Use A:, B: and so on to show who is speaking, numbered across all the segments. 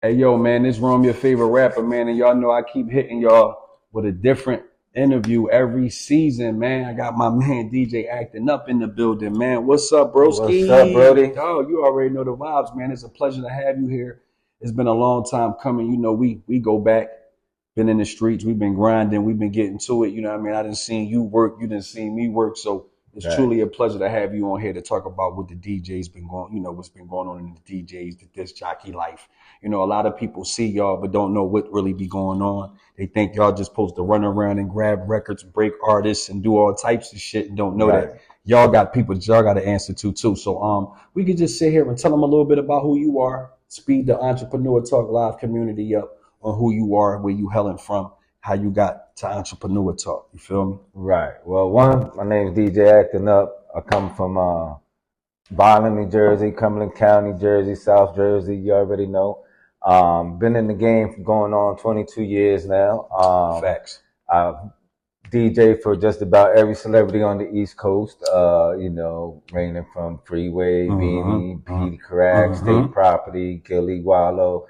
A: Hey, yo, man, this Rome, your favorite rapper, man. And y'all know I keep hitting y'all with a different interview every season, man. I got my man DJ Acting Up in the building, man. What's up, broski?
B: What's up, Brody?
A: Oh, you already know the vibes, man. It's a pleasure to have you here. It's been a long time coming. You know, we go back, been in the streets. We've been grinding. We've been getting to it. You know what I mean? I didn't see you work. You didn't see me work. So it's truly a pleasure to have you on here to talk about what the DJ's been going, you know, what's been going on in the DJs, the disc jockey life. You know, a lot of people see y'all, but don't know what really be going on. They think y'all just supposed to run around and grab records, break artists, and do all types of shit, and don't know that y'all got people that y'all got to answer to too. So we could just sit here and tell them a little bit about who you are, speed the Entrepreneur Talk Live community up on who you are, where you hailing from, how you got to Entrepreneur Talk. You feel me?
B: Right. Well, my name is DJ Acting Up. I come from Boston, New Jersey, Cumberland County, Jersey, South Jersey. You already know. Been in the game for going on 22 years now.
A: Facts.
B: I've DJ for just about every celebrity on the East Coast. You know, ranging from Freeway, Beanie, Petey Crack, State Property, Gilly Wallow.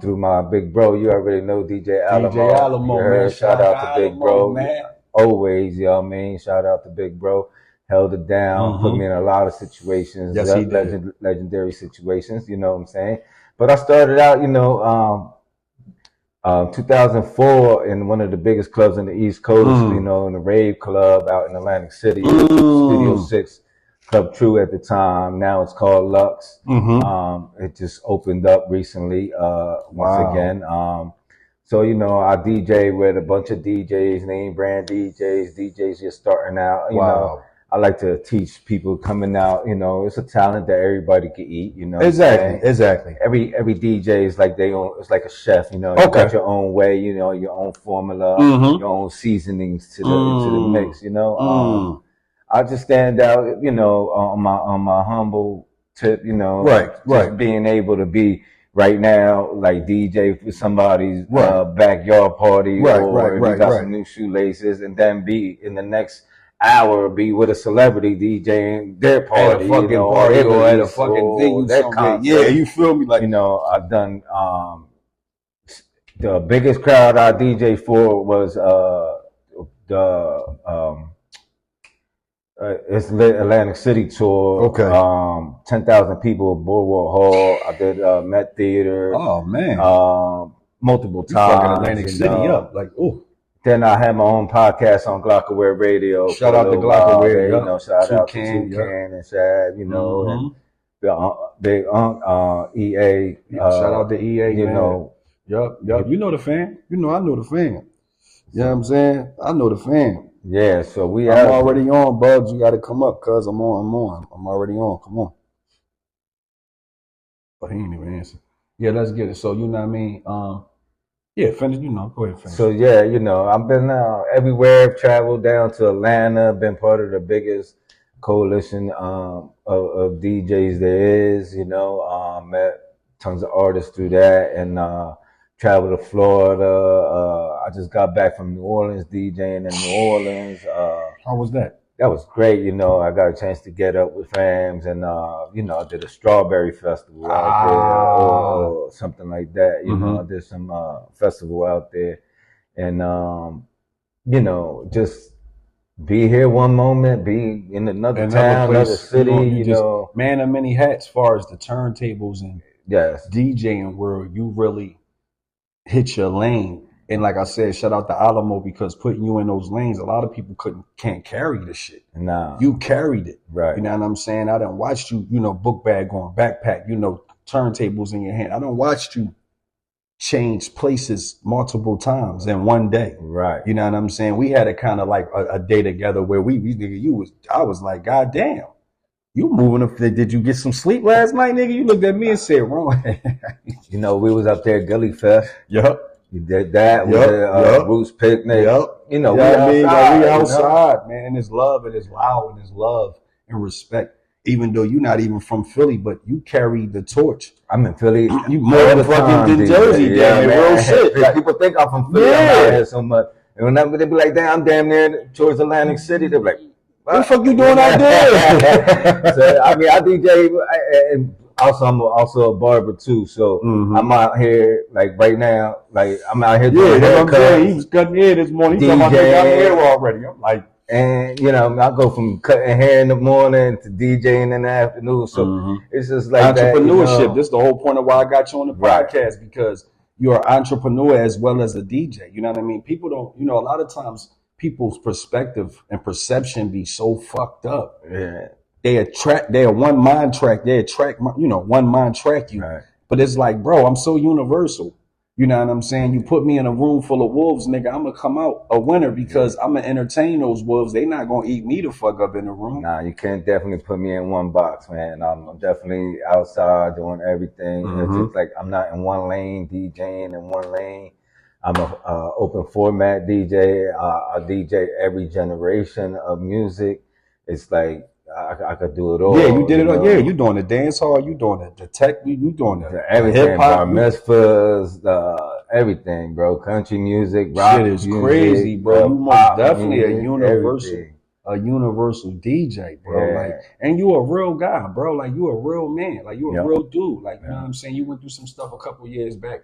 B: Through my big bro, you already know DJ Alamo.
A: DJ Alamo, man.
B: Shout out to Big Bro.
A: Man.
B: Always, you know what I mean? Shout out to Big Bro. Held it down, put me in a lot of situations,
A: yes,
B: legendary situations, you know what I'm saying? But I started out, you know, 2004 in one of the biggest clubs in the East Coast, you know, in the Rave Club out in Atlantic City, Studio 6. Club True at the time. Now it's called Lux. It just opened up recently, once again. So, you know, I DJ with a bunch of DJs, name brand DJs just starting out. You know, I like to teach people coming out, you know, it's a talent that everybody can eat, you know.
A: Exactly.
B: Every DJ is like it's like a chef, you know. You got your own way, you know, your own formula, your own seasonings to the mix, you know. I just stand out, you know, on my humble tip, you know, just being able to be right now like DJ for somebody's backyard party, or you got some new shoelaces, and then be in the next hour be with a celebrity DJing their party,
A: at a fucking
B: you know,
A: party or at a fucking venue,
B: that concert.
A: Yeah, you feel me? Like,
B: you know, I've done the biggest crowd I DJ for was it's Atlantic City tour. 10,000 people at Boardwalk Hall. I did Met Theater.
A: Oh man.
B: Multiple
A: You
B: times.
A: fucking Atlantic City up. Like, ooh.
B: Then I had my own podcast on Glockaware Radio.
A: Shout out to Glockaware.
B: You know, shout out to Toucan and Shad, you know, and Big EA.
A: Shout out to EA,
B: you
A: man.
B: know.
A: Yup. You know the fam. You know I know the fam. You know what I'm saying? I know the fam.
B: Yeah, so
A: I'm already on, Bugs. You got to come up, cuz I'm on. I'm already on. Come on. But he ain't even answer. Yeah, let's get it. So, you know what I mean? Yeah, finish. You know, go ahead, finish.
B: So, yeah, you know, I've been everywhere. I've traveled down to Atlanta, been part of the biggest coalition of DJs there is, you know, met tons of artists through that, and traveled to Florida. I just got back from New Orleans DJing in New Orleans.
A: How was that?
B: That was great. You know, I got a chance to get up with fams, and you know, I did a strawberry festival out there, or something like that. You know, I did some festival out there, and you know, just be here one moment, be in another town, another city. You know,
A: man of many hats. As far as the turntables and
B: yes,
A: DJing world, you really hit your lane. And like I said, shout out to Alamo, because putting you in those lanes, a lot of people can't carry the shit.
B: Nah.
A: You carried it.
B: Right.
A: You know what I'm saying? I done watched you, you know, book bag on, backpack, you know, turntables in your hand. I done watched you change places multiple times in one day.
B: Right.
A: You know what I'm saying? We had a kind of like a day together where I was like, God damn. You moving? Did you get some sleep last night, nigga? You looked at me and said, wrong.
B: You know, we was up there at Gully Fest.
A: Yup.
B: You did that with Roots Picnic.
A: You know, we outside, man. And it's love, and it's loud, and it's love and respect. Even though you're not even from Philly, but you carry the torch.
B: I'm in Philly.
A: You more than fucking in Jersey, damn it, real shit.
B: Like, people think I'm from Philly. I'm out here so much. And whenever they be like, damn, I'm damn near towards Atlantic City, they're like,
A: what the fuck you doing out there?
B: So, I mean, I DJ in I'm also a barber too. So I'm out here like right now, like I'm out here doing
A: haircuts. He was cutting hair this morning. He talking about they got hair already. I'm like,
B: and you know, I go from cutting hair in the morning to DJing in the afternoon. So it's just like
A: entrepreneurship.
B: That, you know?
A: This is the whole point of why I got you on the podcast, because you're an entrepreneur as well as a DJ. You know what I mean? People don't, you know, a lot of times people's perspective and perception be so fucked up.
B: Yeah.
A: They're one mind track. They attract, you know, one mind track you. Right. But it's like, bro, I'm so universal. You know what I'm saying? You put me in a room full of wolves, nigga, I'm going to come out a winner because I'm going to entertain those wolves. They not going to eat me the fuck up in the room.
B: Nah, you can't definitely put me in one box, man. I'm definitely outside doing everything. It's just like I'm not in one lane, DJing in one lane. I'm a open format DJ. I DJ every generation of music. It's like I could do it all.
A: Yeah, you did it all. Yeah, you doing the dance hall, you doing the tech, you doing the
B: everything, hip-hop, bar mitzvahs, everything, bro. Country music, rock
A: shit is
B: music,
A: crazy, bro. You most definitely music, a universal DJ, bro. Yeah. Like, and you a real guy, bro. Like, you a real man. Like, you a real dude. Like, you know what I'm saying? You went through some stuff a couple years back,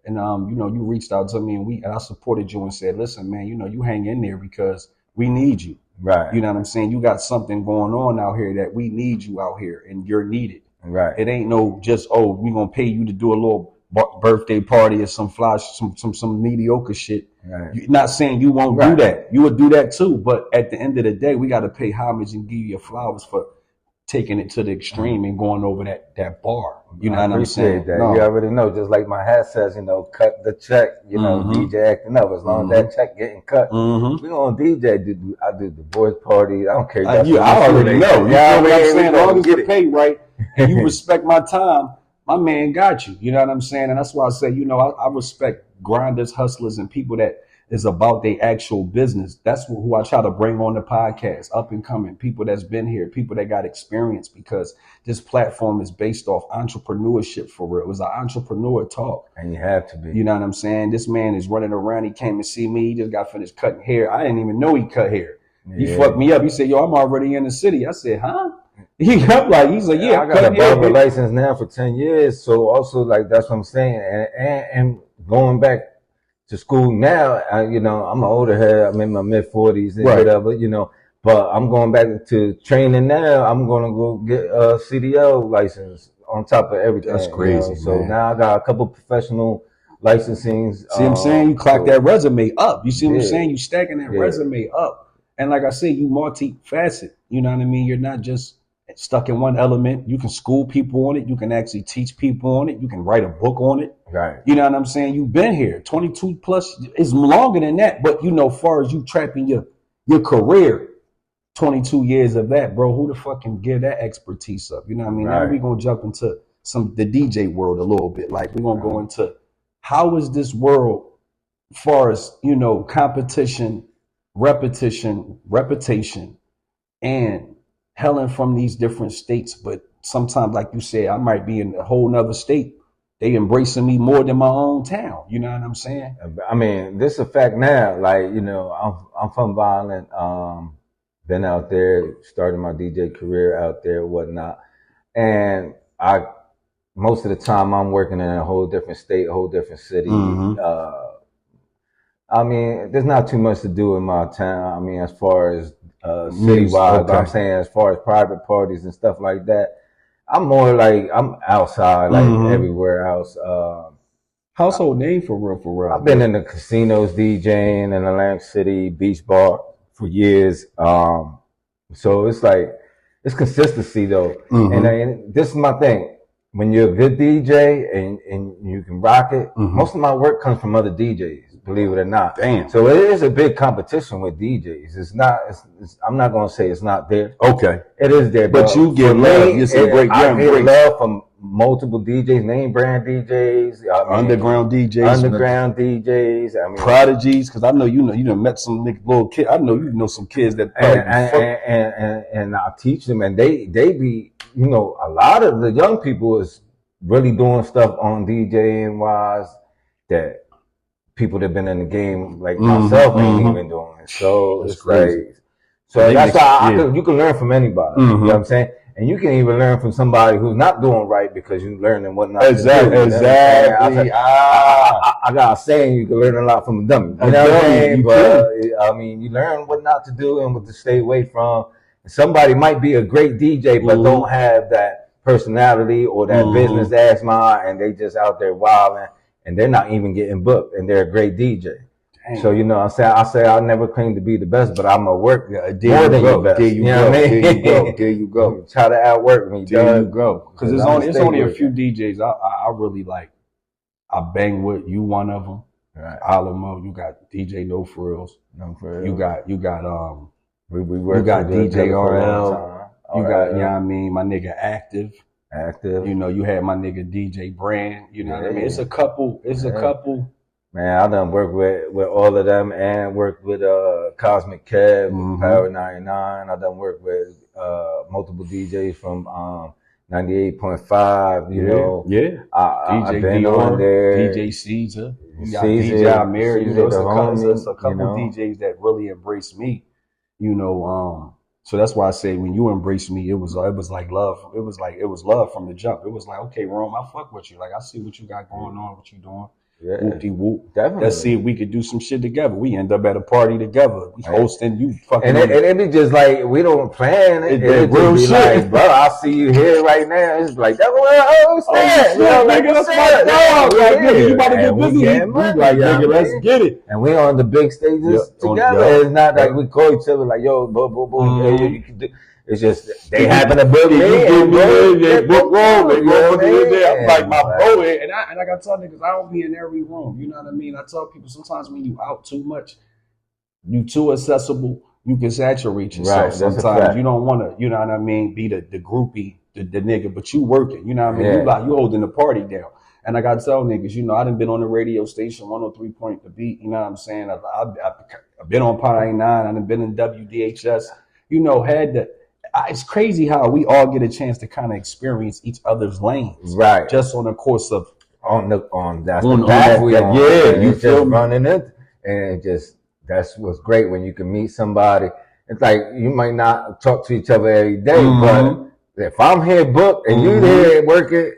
A: and you know, you reached out to me, and I supported you and said, listen, man, you know, you hang in there because we need you.
B: Right.
A: You know what I'm saying? You got something going on out here that we need you out here, and you're needed.
B: Right.
A: It ain't no just, oh, we gonna pay you to do a little birthday party or some flash, some mediocre shit. Right. You're not saying you won't do that. You would do that too. But at the end of the day, we got to pay homage and give you your flowers for taking it to the extreme and going over that bar. You know what I'm saying?
B: That. No. You already know, just like my hat says, you know, cut the check, you know, DJ acting up. As long as that check getting cut, we gonna DJ. I do the boys party. I don't care.
A: I already know. You know what I'm saying? As long as the pay right and you respect my time, my man got you. You know what I'm saying? And that's why I say, you know, I respect grinders, hustlers, and people that is about their actual business. That's who I try to bring on the podcast, up and coming, people that's been here, people that got experience, because this platform is based off entrepreneurship for real. It's an entrepreneur talk.
B: And you have to be.
A: You know what I'm saying? This man is running around. He came to see me. He just got finished cutting hair. I didn't even know he cut hair. He fucked me up. He said, yo, I'm already in the city. I said, huh? He's like, yeah,
B: I got a barber license now for 10 years. So also, like, that's what I'm saying. And going back to school now, you know, I'm an older head. I'm in my mid 40s and whatever, you know, but I'm going back to training now. I'm going to go get a CDL license on top of everything.
A: That's crazy.
B: So now I got a couple professional licensings.
A: See what I'm saying? You clock that resume up. You see what I'm saying? You stacking that resume up. And like I said, you multifaceted. You know what I mean? You're not just stuck in one element. You can school people on it. You can actually teach people on it. You can write a book on it.
B: Right.
A: You know what I'm saying? You've been here. 22 plus is longer than that. But, you know, far as you trapping your career, 22 years of that, bro, who the fuck can give that expertise up? You know what I mean? Now we're going to jump into the DJ world a little bit. Like, we're going to go into how is this world, far as, you know, competition, reputation, and hailing from these different states. But sometimes, like you said, I might be in a whole nother state. They embracing me more than my own town. You know what I'm saying?
B: I mean, this is a fact now. Like, you know, I'm from Violent. Been out there, started my DJ career out there, whatnot. And most of the time I'm working in a whole different state, a whole different city. I mean, there's not too much to do in my town. I mean, as far as citywide, but I'm saying as far as private parties and stuff like that, I'm more like I'm outside, like everywhere else.
A: Household name for real.
B: I've been in the casinos DJing in Atlantic City, Beach Bar for years. So it's like, it's consistency though. And this is my thing. When you're a good DJ and you can rock it, most of my work comes from other DJs, believe it or not.
A: Damn.
B: So it is a big competition with DJs. It's not, I'm not going to say it's not there.
A: Okay.
B: It is there.
A: But you get love. You say great.
B: I get love from multiple DJs, name brand DJs,
A: underground DJs,
B: I mean,
A: prodigies. Because I know you done met some little kid. I know you know some kids that
B: and I teach them, and they be, you know, a lot of the young people is really doing stuff on DJing wise that people that been in the game like myself ain't even doing. So it's crazy. So that's why you can learn from anybody. You know what I'm saying? And you can even learn from somebody who's not doing right because you learning what not to do.
A: Exactly.
B: I got a saying, you can learn a lot from a dummy. You know what I'm saying? But I mean, you learn what not to do and what to stay away from. Somebody might be a great DJ, but don't have that personality or that business ass mind, and they just out there wilding, and they're not even getting booked, and they're a great DJ. Damn. So, you know, I say I'll never claim to be the best, but I'm going to work more than your best.
A: There you go. There you go.
B: Try to outwork me.
A: There you go. Because it's only a few DJs I really like. I bang with you, one of them. Right. Alamo, you got DJ No Frills. You got
B: we
A: you got DJ RL. You got, you know what I mean, my nigga Active. You know, you had my nigga DJ Brand. You know what I mean? It's a couple.
B: Man, I done worked with all of them and worked with Cosmic Kev, Power 99. I done worked with multiple DJs from 98.5, you know.
A: Yeah.
B: I've been on there.
A: DJ Caesar. You got DJ Amir. You know, it's a couple DJs that really embraced me, you know. So that's why I say when you embrace me, it was like love. It was love from the jump. It was like, okay, Rome, I fuck with you. Like, I see what you got going on, what you doing.
B: Yeah.
A: Whoop-de-whoop.
B: Definitely.
A: Let's see if we could do some shit together. We end up at a party together. We hosting, you fucking.
B: And it be just like, we don't plan it. It real shit. Like, bro, I see you here right now. It's like, that's what I understand.
A: Nigga, that's my dog. Like, nigga, you about to get busy. We like, nigga, let's get it.
B: And we on the big stages together. It's not like we call each other like, yo, boom, you can do. It's just they happen to book me.
A: I'm like my bro, and I gotta tell niggas I don't be in every room. You know what I mean? I tell people sometimes when you out too much, you too accessible, you can saturate yourself. Right, sometimes you don't want to, you know what I mean, be the groupie, the nigga, but you working. You know what I mean? You holding the party down. And I gotta tell niggas, you know, I done been on the radio station 103 Point The Beat. You know what I'm saying? I've been on Power 99. I done been in WDHS. You know, had the. It's crazy how we all get a chance to kind of experience each other's lanes,
B: right?
A: Just on the course of
B: you feel running it, and that's what's great when you can meet somebody. It's like you might not talk to each other every day, but if I'm here booked and you there working,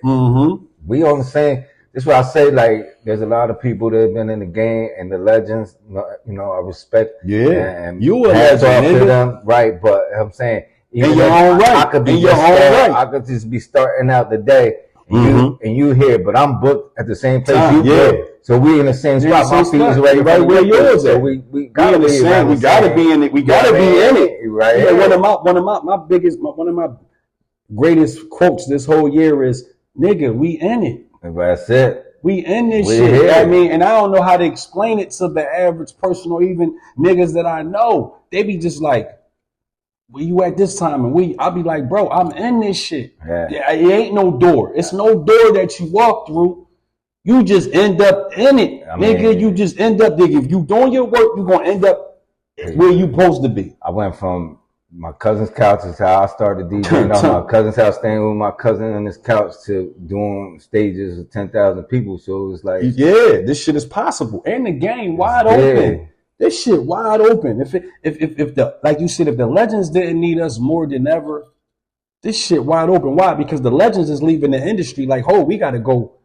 B: we on the same. That's why I say, like, there's a lot of people that have been in the game and the legends. You know, I respect.
A: Yeah,
B: and
A: you a legend
B: to them, right? But I'm saying.
A: In your own right.
B: I could be I could just be starting out the day and you here, but I'm booked at the same place you booked. So we in the same spot. My feet is right where yours at. So we gotta be in it.
A: We gotta be in it. We gotta be in it.
B: Right.
A: Yeah, one of my greatest quotes this whole year is, nigga, we in it.
B: That's it.
A: We in this shit. Here. I mean, and I don't know how to explain it to the average person or even niggas that I know. They be just like, where you at this time? And I'll be like, bro, I'm in this shit. Yeah, it ain't no door. It's no door that you walk through. You just end up in it. Nigga, you just end up, nigga. If you doing your work, you gonna end up where you supposed to be.
B: I went from my cousin's couch is how I started DJing on my cousin's house, staying with my cousin on his couch, to doing stages of 10,000 people. So it was like,
A: yeah, this shit is possible. And the game wide open. This shit wide open. If the, like you said, if the legends didn't need us more than ever, this shit wide open. Why? Because the legends is leaving the industry like, oh, we gotta go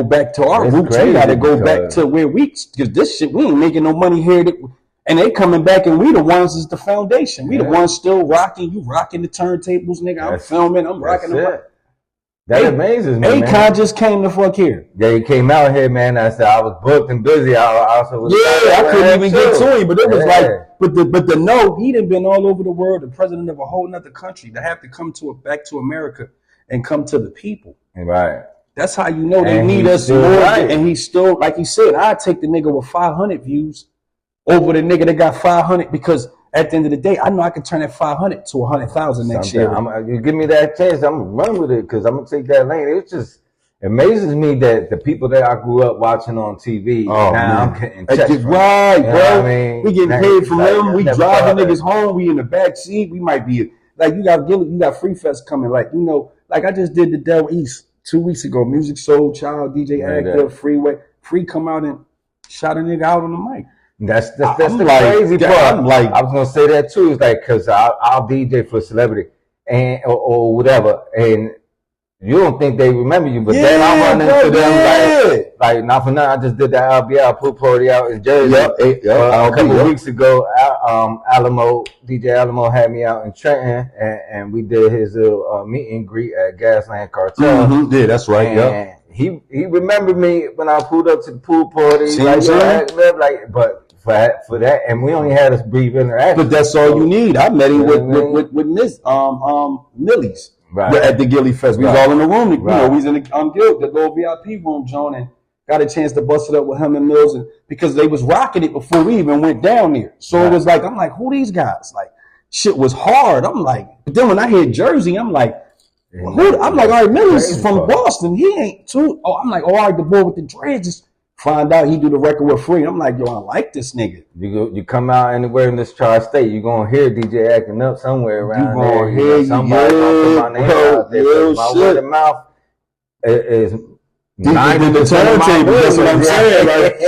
A: back to our roots. We gotta go back to where because this shit, we ain't making no money here. And they coming back, and we the ones is the foundation. We the ones still rocking. You rocking the turntables, nigga. I'm filming. I'm rocking them.
B: That amazes me, man.
A: Akon just came the fuck here.
B: Yeah, he came out here, man. I said I was booked and busy. I also was.
A: Yeah, I couldn't even get to him, but it was like, but the no, he done been all over the world, the president of a whole nother country, to have to come back to America and come to the people.
B: Right.
A: That's how you know they need us more. Right. And he's still, like he said, I'd take the nigga with 500 views over the nigga that got 500, because at the end of the day, I know I can turn that 500 to 100,000 next year.
B: You give me that chance, I'm gonna run with it, because I'm gonna take that lane. It just amazes me that the people that I grew up watching on TV, I'm getting checks from.
A: Right, bro. I mean? We getting paid from them. We driving niggas home. We in the back seat. We might be like, you got Free Fest coming. Like, you know, like I just did the Del East 2 weeks ago. Music Soul Child, DJ Active, Freeway. Free come out and shot a nigga out on the mic.
B: That's the crazy part. I was gonna say that too. It's like, cause I'll DJ for a celebrity, or whatever, and you don't think they remember you, but then I run into them like not for nothing. I just did the RBL pool party out in Jersey a couple of weeks ago. DJ Alamo had me out in Trenton, and we did his little meet and greet at Gasland Cartel.
A: Mm-hmm. Yeah, that's right.
B: And he remembered me when I pulled up to the pool party. But for that, and we only had this brief interaction.
A: But that's all you need. I met him with Miss Millie's.
B: Right.
A: At the Gilly Fest. We was all in the room. You know, we was in the Guild, the little VIP room, John, and got a chance to bust it up with him and Mills, and because they was rocking it before we even went down there. So it was like, I'm like, who these guys? Like, shit was hard. I'm like, but then when I hear Jersey, I'm like, who? I'm like, all right, Mills is from Boston. He ain't too. Oh, I'm like, all right, the boy with the dreads. Just find out he do the record with Free. I'm like, yo, I like this nigga.
B: You come out anywhere in this tri-state, you gonna hear DJ acting up somewhere around
A: you gonna hear
B: somebody talking my name out there. My word of mouth is
A: deeper than the turntable. That's what I'm saying. Like,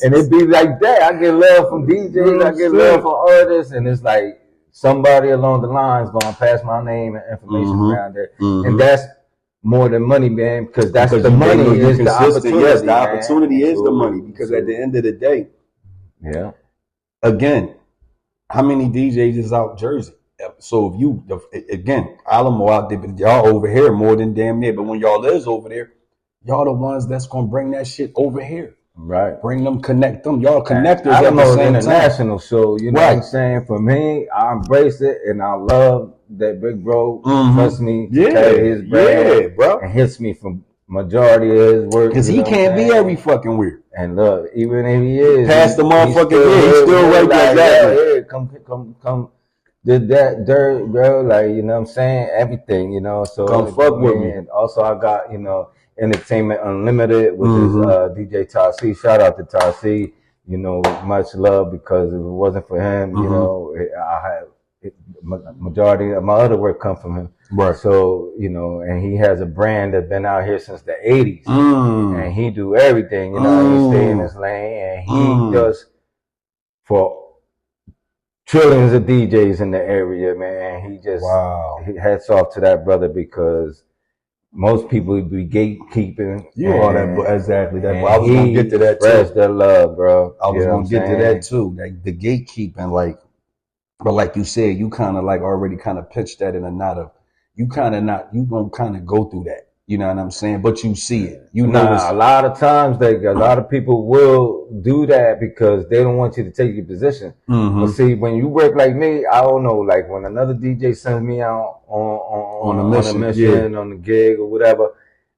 B: and it be like that. I get love from DJs, I get love from artists, and it's like somebody along the lines gonna pass my name and information around there, and that's more than money, man, because the money is the opportunity.
A: Yes, the opportunity is the money, because at the end of the day, again, how many DJs is out Jersey? So if you, again, Alamo out there, but y'all over here more than damn near. But when y'all is over there, y'all the ones that's gonna bring that shit over here.
B: Right.
A: Bring them, connect them. Y'all connectors
B: at the same international, time. So you know what I'm saying? For me, I embrace it and I love that big bro trust me to carry his brand,
A: bro.
B: And hits me from majority of his work.
A: Because he can't be every fucking weird.
B: And look, even if he is
A: past the motherfucking he's still right there.
B: Come did that dirt, bro, like, you know what I'm saying? Everything, you know. So
A: come fuck with me.
B: And also I got, you know, Entertainment Unlimited with his DJ Tarsi. Shout out to Tarsi. You know, much love, because if it wasn't for him, you know, majority of my other work come from him.
A: Right.
B: So, you know, and he has a brand that's been out here since the 80s. And he do everything, you know, he stay in his lane, and he does for trillions of DJs in the area, man. He just, hats off to that brother, because most people be gatekeeping.
A: Exactly. That I was gonna get to that too.
B: Express their love, bro.
A: I was gonna get to that too. Like the gatekeeping, like, but like you said, you kind of like already kind of pitched that in a knot of, you gonna kind of go through that. You know what I'm saying? But you see it. You know,
B: a lot of times a lot of people will do that because they don't want you to take your position. But see, when you work like me, I don't know, like when another DJ sends me out on a mission, on the gig or whatever,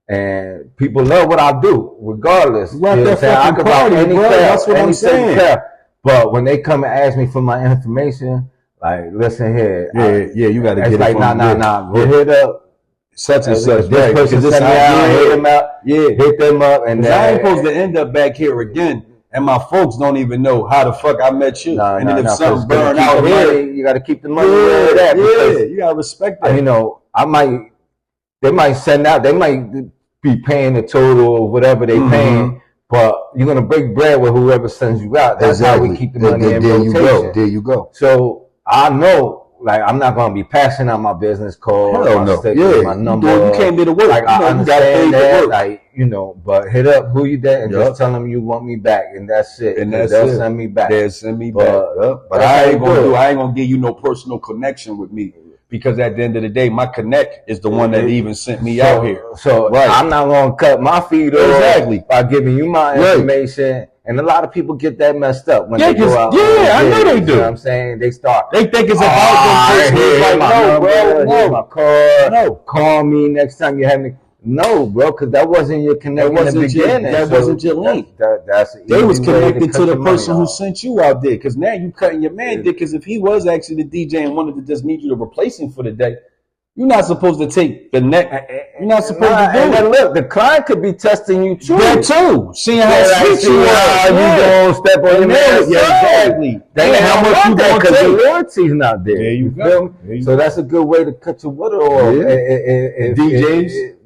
B: and people love what I do, regardless.
A: Right, you know what I'm saying? Party, bro. That's what I'm saying.
B: But when they come and ask me for my information, like, listen here.
A: You got to get it
B: like,
A: from
B: nah. We'll hit up
A: such and such.
B: This person sent me out, hit them out. Hit them up. And
A: I ain't supposed to end up back here again, and my folks don't even know how the fuck I met you. And then if something burn out here,
B: you got to keep the money where it's at.
A: You got to respect that.
B: You know, they might send out, they might be paying the total or whatever they paying, but you're going to break bread with whoever sends you out. That's how we keep the money in rotation.
A: There you go.
B: So I know, like, I'm not going to be passing out my business card, my number.
A: You came here to work.
B: Like, I understand that, like, you know, but hit up who you there and just tell them you want me back, and that's it.
A: And that's
B: they'll send me back.
A: They'll send me back. But I ain't gonna give you no personal connection with me, because at the end of the day, my connect is the one that even sent me out here.
B: So I'm not gonna cut my feet off by giving you my information. And a lot of people get that messed up when they go out.
A: I know they do.
B: You know what I'm saying? They
A: think it's about them.
B: Here's my card. No. Call me next time you have me. No, bro, because that wasn't your connection in the beginning.
A: That wasn't your link. They was connected to the person who sent you out there. Because now you cutting your man dick. Because if he was actually the DJ and wanted to just need you to replace him for the day, you're not supposed to take the neck. You're not supposed to do it.
B: And look, the client could be testing you too.
A: That too. Seeing how sweet you are.
B: You don't step on your man.
A: Exactly.
B: They know how much you don't take. Because the loyalty's not there.
A: There you go.
B: So that's a good way to cut your water off.
A: DJs.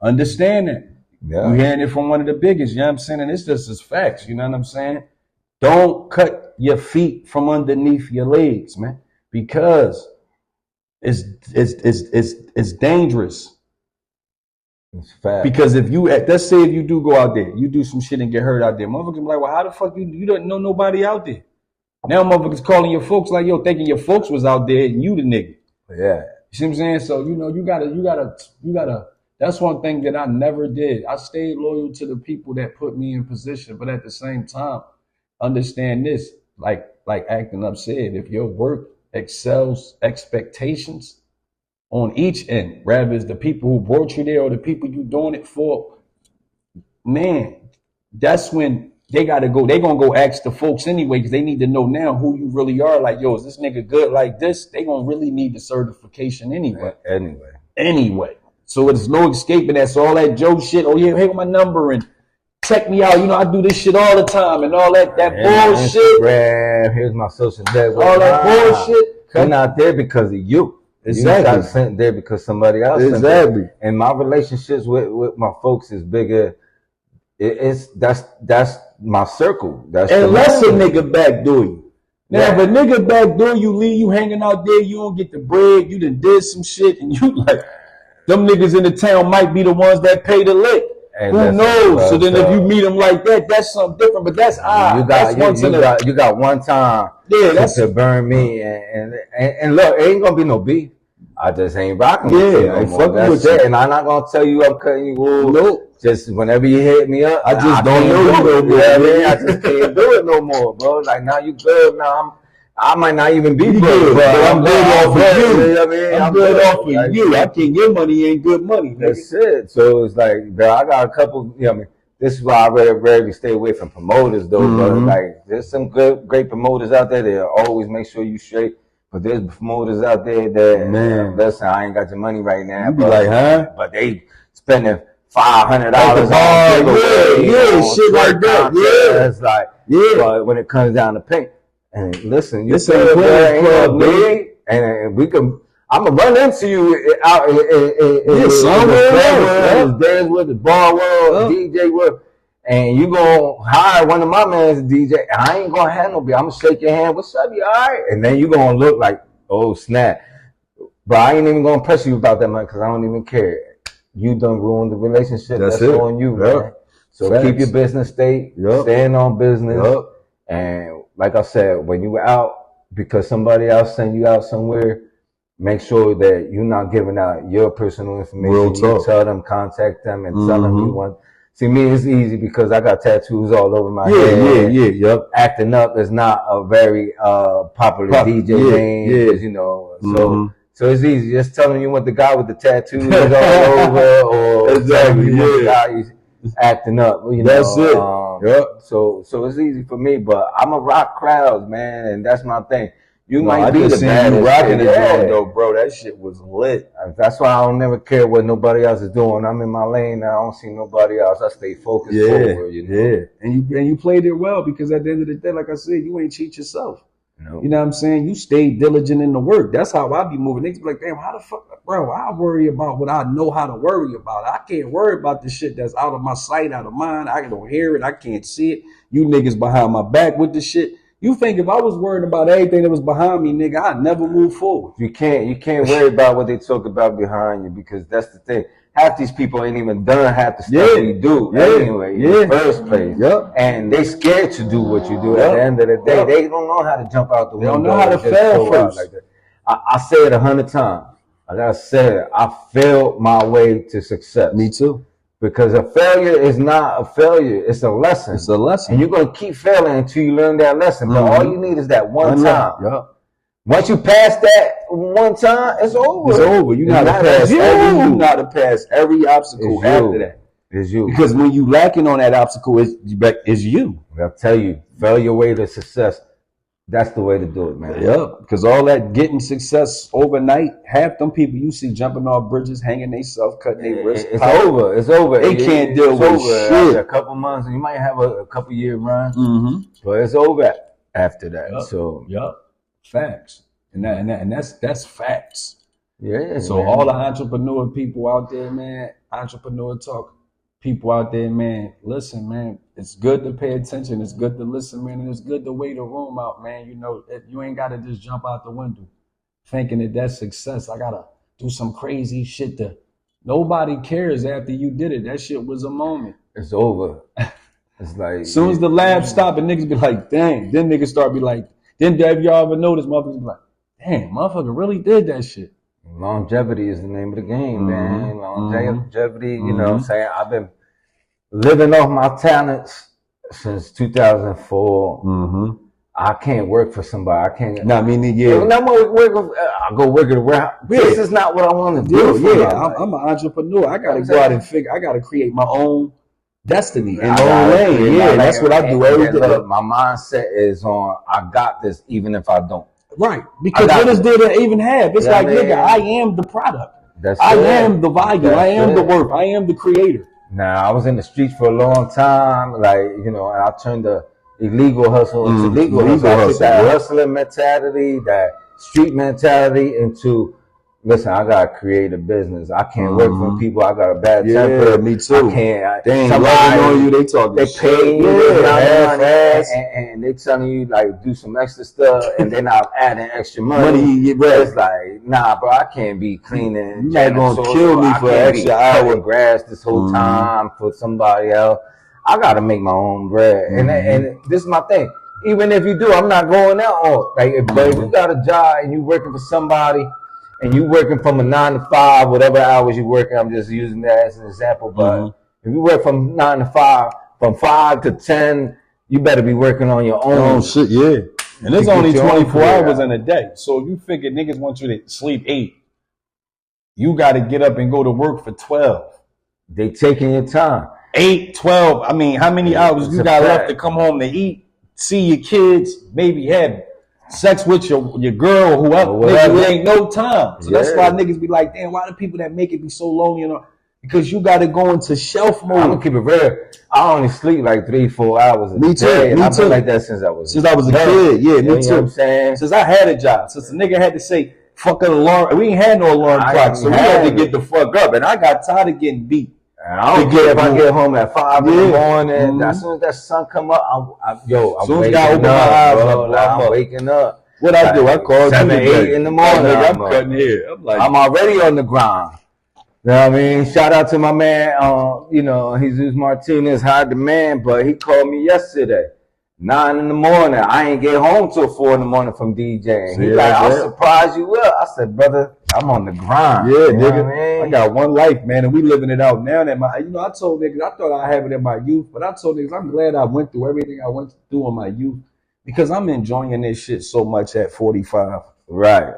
A: Understand that.
B: You're
A: hearing it from one of the biggest, you know what I'm saying? And it's just as facts, you know what I'm saying? Don't cut your feet from underneath your legs, man. Because it's dangerous.
B: It's fact.
A: Because if you, let's say if you do go out there, you do some shit and get hurt out there, motherfuckers be like, well, how the fuck you don't know nobody out there? Now motherfuckers calling your folks like, yo, thinking your folks was out there and you the nigga.
B: Yeah.
A: You see what I'm saying? So, you know, you gotta, that's one thing that I never did. I stayed loyal to the people that put me in position, but at the same time, understand this, like Acting Up said, if your work excels expectations on each end, rather it's the people who brought you there or the people you doing it for, man, that's when they gotta go. They gonna go ask the folks anyway because they need to know now who you really are. Like, yo, is this nigga good like this? They gonna really need the certification anyway. Anyway. So it's no escaping that. So all that Joe shit, oh yeah, hey, my number and check me out. You know, I do this shit all the time and all that bullshit.
B: Instagram, here's my social network.
A: All that bullshit.
B: They're not there because of you.
A: Exactly.
B: You got sent there because somebody else sent there. And my relationships with my folks is bigger. That's my circle.
A: Unless a nigga backdoor you. Now, if a nigga backdoor you, leave you hanging out there, you don't get the bread, you done did some shit, and you like, them niggas in the town might be the ones that pay the lick. Who knows? So then if you meet them like that, that's something different. But that's odd.
B: You got one time to burn me, and look, it ain't gonna be no beef. I just ain't rocking with you no more. That's it. And I'm not gonna tell you I'm cutting you off. Nope. Just whenever you hit me up,
A: I just don't know you no more.
B: I just can't do it no more, bro. Like now you good. Now I might not even be good, but I'm good off of you. You know what I mean?
A: I'm good off of you. I think your money ain't good money.
B: That's it. So it's like, bro, I got a couple. You know what I mean? This is why I rarely stay away from promoters, though. But like, there's some great promoters out there that always make sure you straight. But there's promoters out there that, listen, I ain't got your money right now.
A: You be like, huh?
B: But they spending $500
A: on shit like that. Yeah,
B: it's like, but when it comes down to pay, and listen, you say and we can. I'm gonna run into you out in
A: somewhere else.
B: There's with the bar world, DJ world. And you gonna hire one of my mans to DJ. I ain't gonna have no beer. I'm gonna shake your hand. What's up? You all right? And then you gonna look like, oh snap. But I ain't even gonna press you about that money because I don't even care. You done ruined the relationship. That's on you, man. So keep your business state. Stand on business. And like I said, when you out because somebody else send you out somewhere, make sure that you're not giving out your personal information. You tell them, contact them, and tell them you want. See, me, it's easy because I got tattoos all over my head. Acting Up is not a very popular DJ name, you know. So it's easy. Just tell them you want the guy with the tattoos all over, or the guy acting up. You know,
A: that's it.
B: So it's easy for me, but I'm a rock crowd, man, and that's my thing. You might be the baddest.
A: You rocking the joint though, bro. That shit was lit.
B: That's why I don't never care what nobody else is doing. I'm in my lane. I don't see nobody else. I stay focused forward. You know?
A: And you played it well because at the end of the day, like I said, you ain't cheat yourself. You know what I'm saying? You stayed diligent in the work. That's how I be moving. Niggas be like, damn, how the fuck, bro? I worry about what I know how to worry about. I can't worry about the shit that's out of my sight, out of mind. I don't hear it. I can't see it. You niggas behind my back with the shit. You think if I was worried about everything that was behind me, nigga, I'd never move forward.
B: You can't worry about what they talk about behind you because that's the thing. Half these people ain't even done half the stuff we do anyway in the first place. And they scared to do what you do at the end of the day. They don't know how to jump out the window.
A: They don't know how to fail first.
B: Like that. I say it 100 times. Like I said, I failed my way to success.
A: Me too.
B: Because a failure is not a failure. It's a lesson.
A: It's a lesson.
B: And you're going to keep failing until you learn that lesson. But all you need is that one time. Once you pass that one time, it's over.
A: It's over. You got to pass every obstacle after that.
B: It's you.
A: Because when you lacking on that obstacle, it's you.
B: I'll tell you, fail your way to success. That's the way to do it, man.
A: Because all that getting success overnight, half them people you see jumping off bridges, hanging themselves, cutting their wrists.
B: It's over. It's over.
A: They can't deal with shit.
B: After a couple months, you might have a couple year run, but it's over after that. So
A: facts, and that's facts. So
B: man.
A: all the entrepreneur people out there, man, entrepreneur talk people out there, man, listen, man, it's good to pay attention. It's good to listen, man, and it's good to wait a room out, man. You know, you ain't got to just jump out the window. thinking that that's success. I gotta do some crazy shit to. Nobody cares after you did it. That shit was a moment.
B: It's over. It's like
A: as soon as the lab stop and niggas be like, dang. Then niggas start be like, then have y'all ever noticed motherfuckers be like, damn, motherfucker really did that shit.
B: Longevity is the name of the game, man. Longevity, you know what I'm saying? I've been living off my talents since 2004. I can't work for somebody. I can't.
A: No, I mean, yeah.
B: I go work at a warehouse. This is not what I want to do.
A: I'm an entrepreneur. I gotta go out and figure. I gotta create my own destiny and my own lane. Yeah, that's what I do every day.
B: My mindset is on. I got this, even if I don't.
A: Right, because what does that even have? It's like, nigga, I am the product. I am the value. I am the worth. I am the creator.
B: Now, I was in the streets for a long time, like, you know, and I turned the illegal hustle into legal hustle. I took that hustling mentality, that street mentality into, listen, I gotta create a business. I can't work for people. I got a bad temper.
A: Me too.
B: I can't.
A: They ain't loving on you. They talking.
B: They pay you and they telling you like do some extra stuff, and then I'm adding extra money. It's like, nah, bro, I can't be cleaning.
A: You're not gonna kill me for extra hour
B: grass this whole time for somebody else. I gotta make my own bread, and this is my thing. Even if you do, I'm not going out on like. But if you got a job and you working for somebody. And you working from a 9 to 5, whatever hours you working, I'm just using that as an example. But if you work from 9 to 5, from 5 to 10, you better be working on your own
A: shit. Yeah, and there's only 24 hours in a day. So if you figure niggas want you to sleep 8, you got to get up and go to work for 12.
B: They taking your time.
A: 8, 12. I mean, how many hours you got left to come home to eat, see your kids, maybe have sex with your girl or whoever. Nigga, ain't no time. So that's why niggas be like, damn, why the people that make it be so lonely? You know, because you got to go into shelf mode.
B: I'm gonna keep it real. I only sleep like 3-4 hours a day. And I've been like that since I was
A: a kid. Yeah, me too. You know what I'm saying? Since I had a job. Since the nigga had to say, fuck an alarm. We ain't had no alarm clock, so we had to get the fuck up. And I got tired of getting beat.
B: I don't care if I get home at 5 in the morning. As soon as that sun come up, I'm waking up. I'm waking up.
A: What I do? I call
B: 7, 8 in the morning.
A: I'm cutting here.
B: I'm already on the grind. You know what I mean? Shout out to my man, Jesus Martinez, high demand, but he called me yesterday, 9 in the morning. I ain't get home till 4 in the morning from DJing. He's like, I'll surprise you up. I said, brother, I'm on the grind.
A: Yeah, nigga. I got one life, man, and we living it out now. That I told niggas, I thought I have it in my youth, but I told niggas, I'm glad I went through everything I went through in my youth because I'm enjoying this shit so much at 45.
B: Right.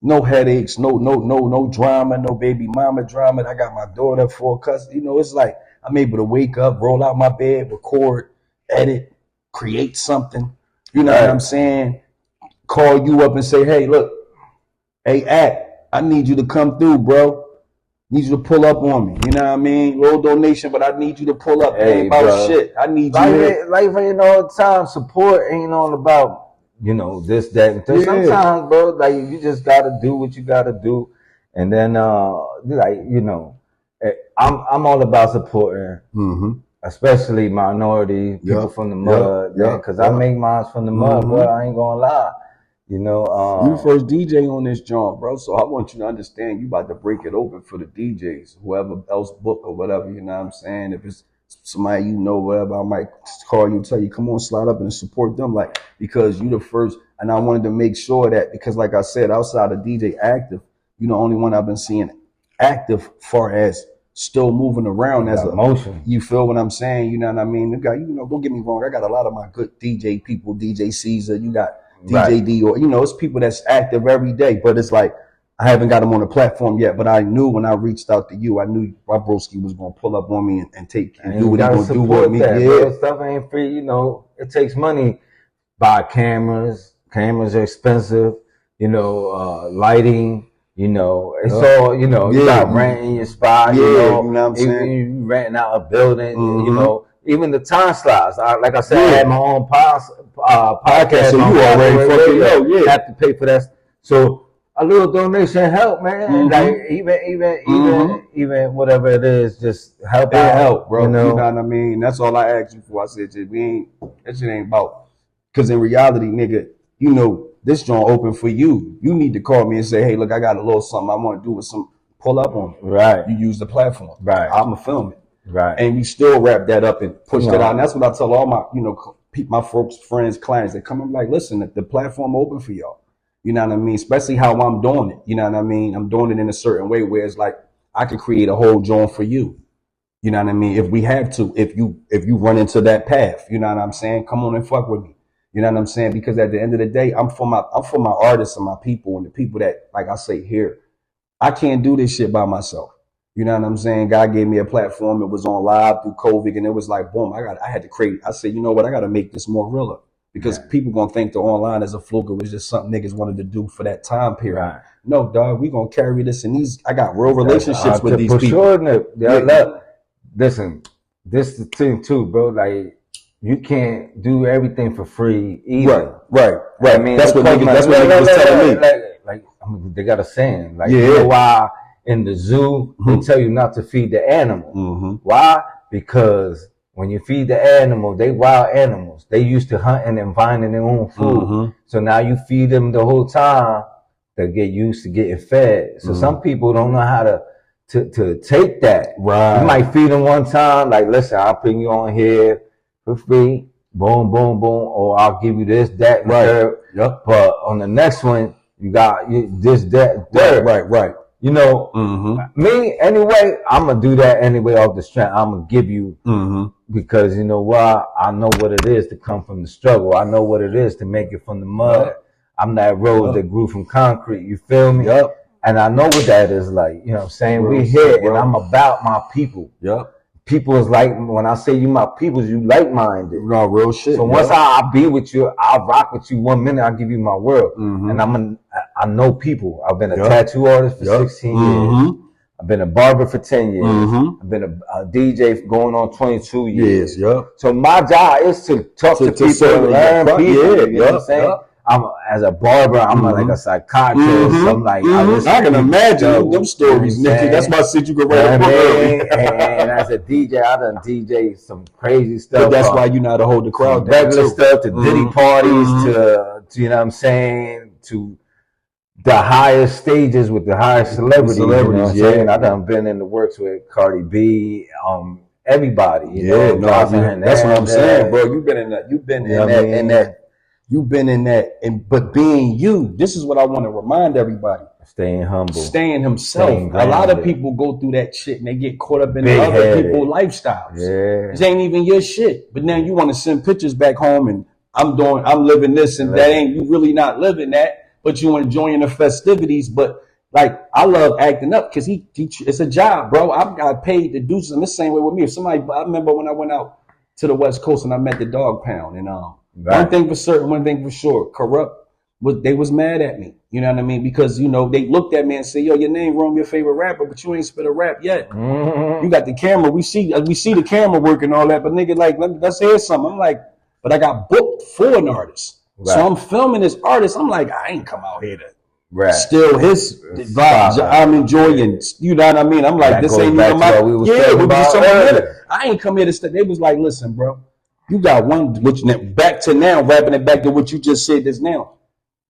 A: No headaches, no drama, no baby mama drama. I got my daughter for custody. You know, it's like I'm able to wake up, roll out my bed, record, edit, create something. You know what I'm saying? Call you up and say, hey, look. Hey, I need you to come through, bro. Need you to pull up on me. You know what I mean? Little donation, but I need you to pull up. Hey, ain't about shit. I need you.
B: Life ain't all the time. Support ain't all about, this, that, and things. Sometimes, bro, like you just gotta do what you gotta do. And then, I'm all about supporting, especially minority people from the mud, because I make mine from the mud, bro. I ain't gonna lie. You the
A: first DJ on this joint, bro. So I want you to understand you about to break it open for the DJs, whoever else book or whatever, you know what I'm saying? If it's somebody whatever, I might call you, tell you, come on, slide up and support them, like, because you the first, and I wanted to make sure that, because like I said, outside of DJ Active, you the only one I've been seeing active far as still moving around as a
B: motion.
A: You feel what I'm saying? You know what I mean? Don't get me wrong, I got a lot of my good DJ people, DJ Caesar, you got DJ D, or it's people that's active every day, but it's like I haven't got them on the platform yet. But I knew when I reached out to you, I knew my broski was gonna pull up on me and do what he gonna do with me.
B: Yeah, stuff ain't free. It takes money. Buy cameras. Cameras are expensive. Lighting. It's all. You got renting your spot.
A: You know what I'm saying?
B: You renting out a building. Even the time slots. Like I said, I had my own podcast, so you already fucking know. Have to pay for that. So a little donation help, man. Like even whatever it is, just help out.
A: Help, bro. You know what I mean? That's all I asked you for. I said, that shit ain't about. Because in reality, nigga, this joint open for you. You need to call me and say, hey, look, I got a little something I want to do with some, pull up on it.
B: Right.
A: You use the platform.
B: Right.
A: I'm going to film it.
B: Right.
A: And we still wrap that up and push it out. And that's what I tell all my, my folks, friends, clients that come. I'm like, listen, the platform open for y'all. You know what I mean? Especially how I'm doing it. You know what I mean? I'm doing it in a certain way where it's like I could create a whole joint for you. You know what I mean? If we have to, if you run into that path, you know what I'm saying? Come on and fuck with me. You know what I'm saying? Because at the end of the day, I'm for my artists and my people and the people that, like I say here, I can't do this shit by myself. You know what I'm saying? God gave me a platform. It was on live through COVID, and it was like, boom, I had to create. I said, you know what? I got to make this more realer because people gonna think the online is a fluke. It was just something niggas wanted to do for that time period. Right. No, dog, we gonna carry this, and I got real relationships with these people.
B: Sure. Listen, this is the thing too, bro. Like, you can't do everything for free either.
A: Right.
B: I mean,
A: that's what niggas was telling me.
B: Like, I mean, they got a saying, like, you know why in the zoo they tell you not to feed the animal? Why? Because when you feed the animal, they wild animals. They used to hunting and finding their own food. So now you feed them the whole time, they get used to getting fed. So some people don't know how to take that. Right. You might feed them one time, like, listen, I'll bring you on here for free, boom, boom, boom, or I'll give you this, that, and third. Yep. But on the next one, you got this, that, third.
A: Right.
B: You know, me, anyway, I'm going to do that anyway off the strength. I'm going to give you, because you know why? I know what it is to come from the struggle. I know what it is to make it from the mud. Yep. I'm that rose that grew from concrete. You feel me? Yep. And I know what that is like. You know what I'm saying? We here, and I'm about my people. Yep. People is like, when I say you my peoples, you like-minded.
A: No, real shit.
B: So once I be with you, I'll rock with you 1 minute, I'll give you my world. And I know people. I've been a tattoo artist for 16 years. I've been a barber for 10 years. I've been a DJ going on 22 years. So my job is to talk to people and learn people. You know what I'm saying? As a barber, I'm like a psychiatrist. I'm like,
A: I can imagine them stories, Nicky. That's my shit you can write a book.
B: And as a DJ, I done DJ some crazy stuff.
A: But that's why you know how to hold the crowd down.
B: Regular stuff to Diddy parties to you know what I'm saying, to the highest stages with the highest celebrities. You know what I'm saying? I done been in the works with Cardi B, everybody. You know,
A: that's what I'm saying, bro. You've been in that. You've been in that, but being you, this is what I want to remind everybody.
B: Staying humble.
A: Staying himself. A lot of people go through that shit and they get caught up in other people's lifestyles. Yeah. This ain't even your shit. But now you want to send pictures back home and I'm living this and that ain't, you really not living that, but you enjoying the festivities. But like, I love acting up because it's a job, bro. I've got paid to do something. The same way with me. I remember when I went out to the West Coast and I met the Dog Pound and, one thing for certain, one thing for sure, Corrupt, they was mad at me. You know what I mean? Because, you know, they looked at me and said, yo, your name wrong, your favorite rapper, but you ain't spit a rap yet. You got the camera. We see the camera work and all that, but nigga, like, let's hear something. I'm like, but I got booked for an artist. Right. So I'm filming this artist. I'm like, I ain't come out here to steal his vibes. I'm enjoying, you know what I mean? I'm like, this ain't even my, I ain't come here to stay. They was like, listen, bro. You got one, which back to now, wrapping it back to what you just said this now.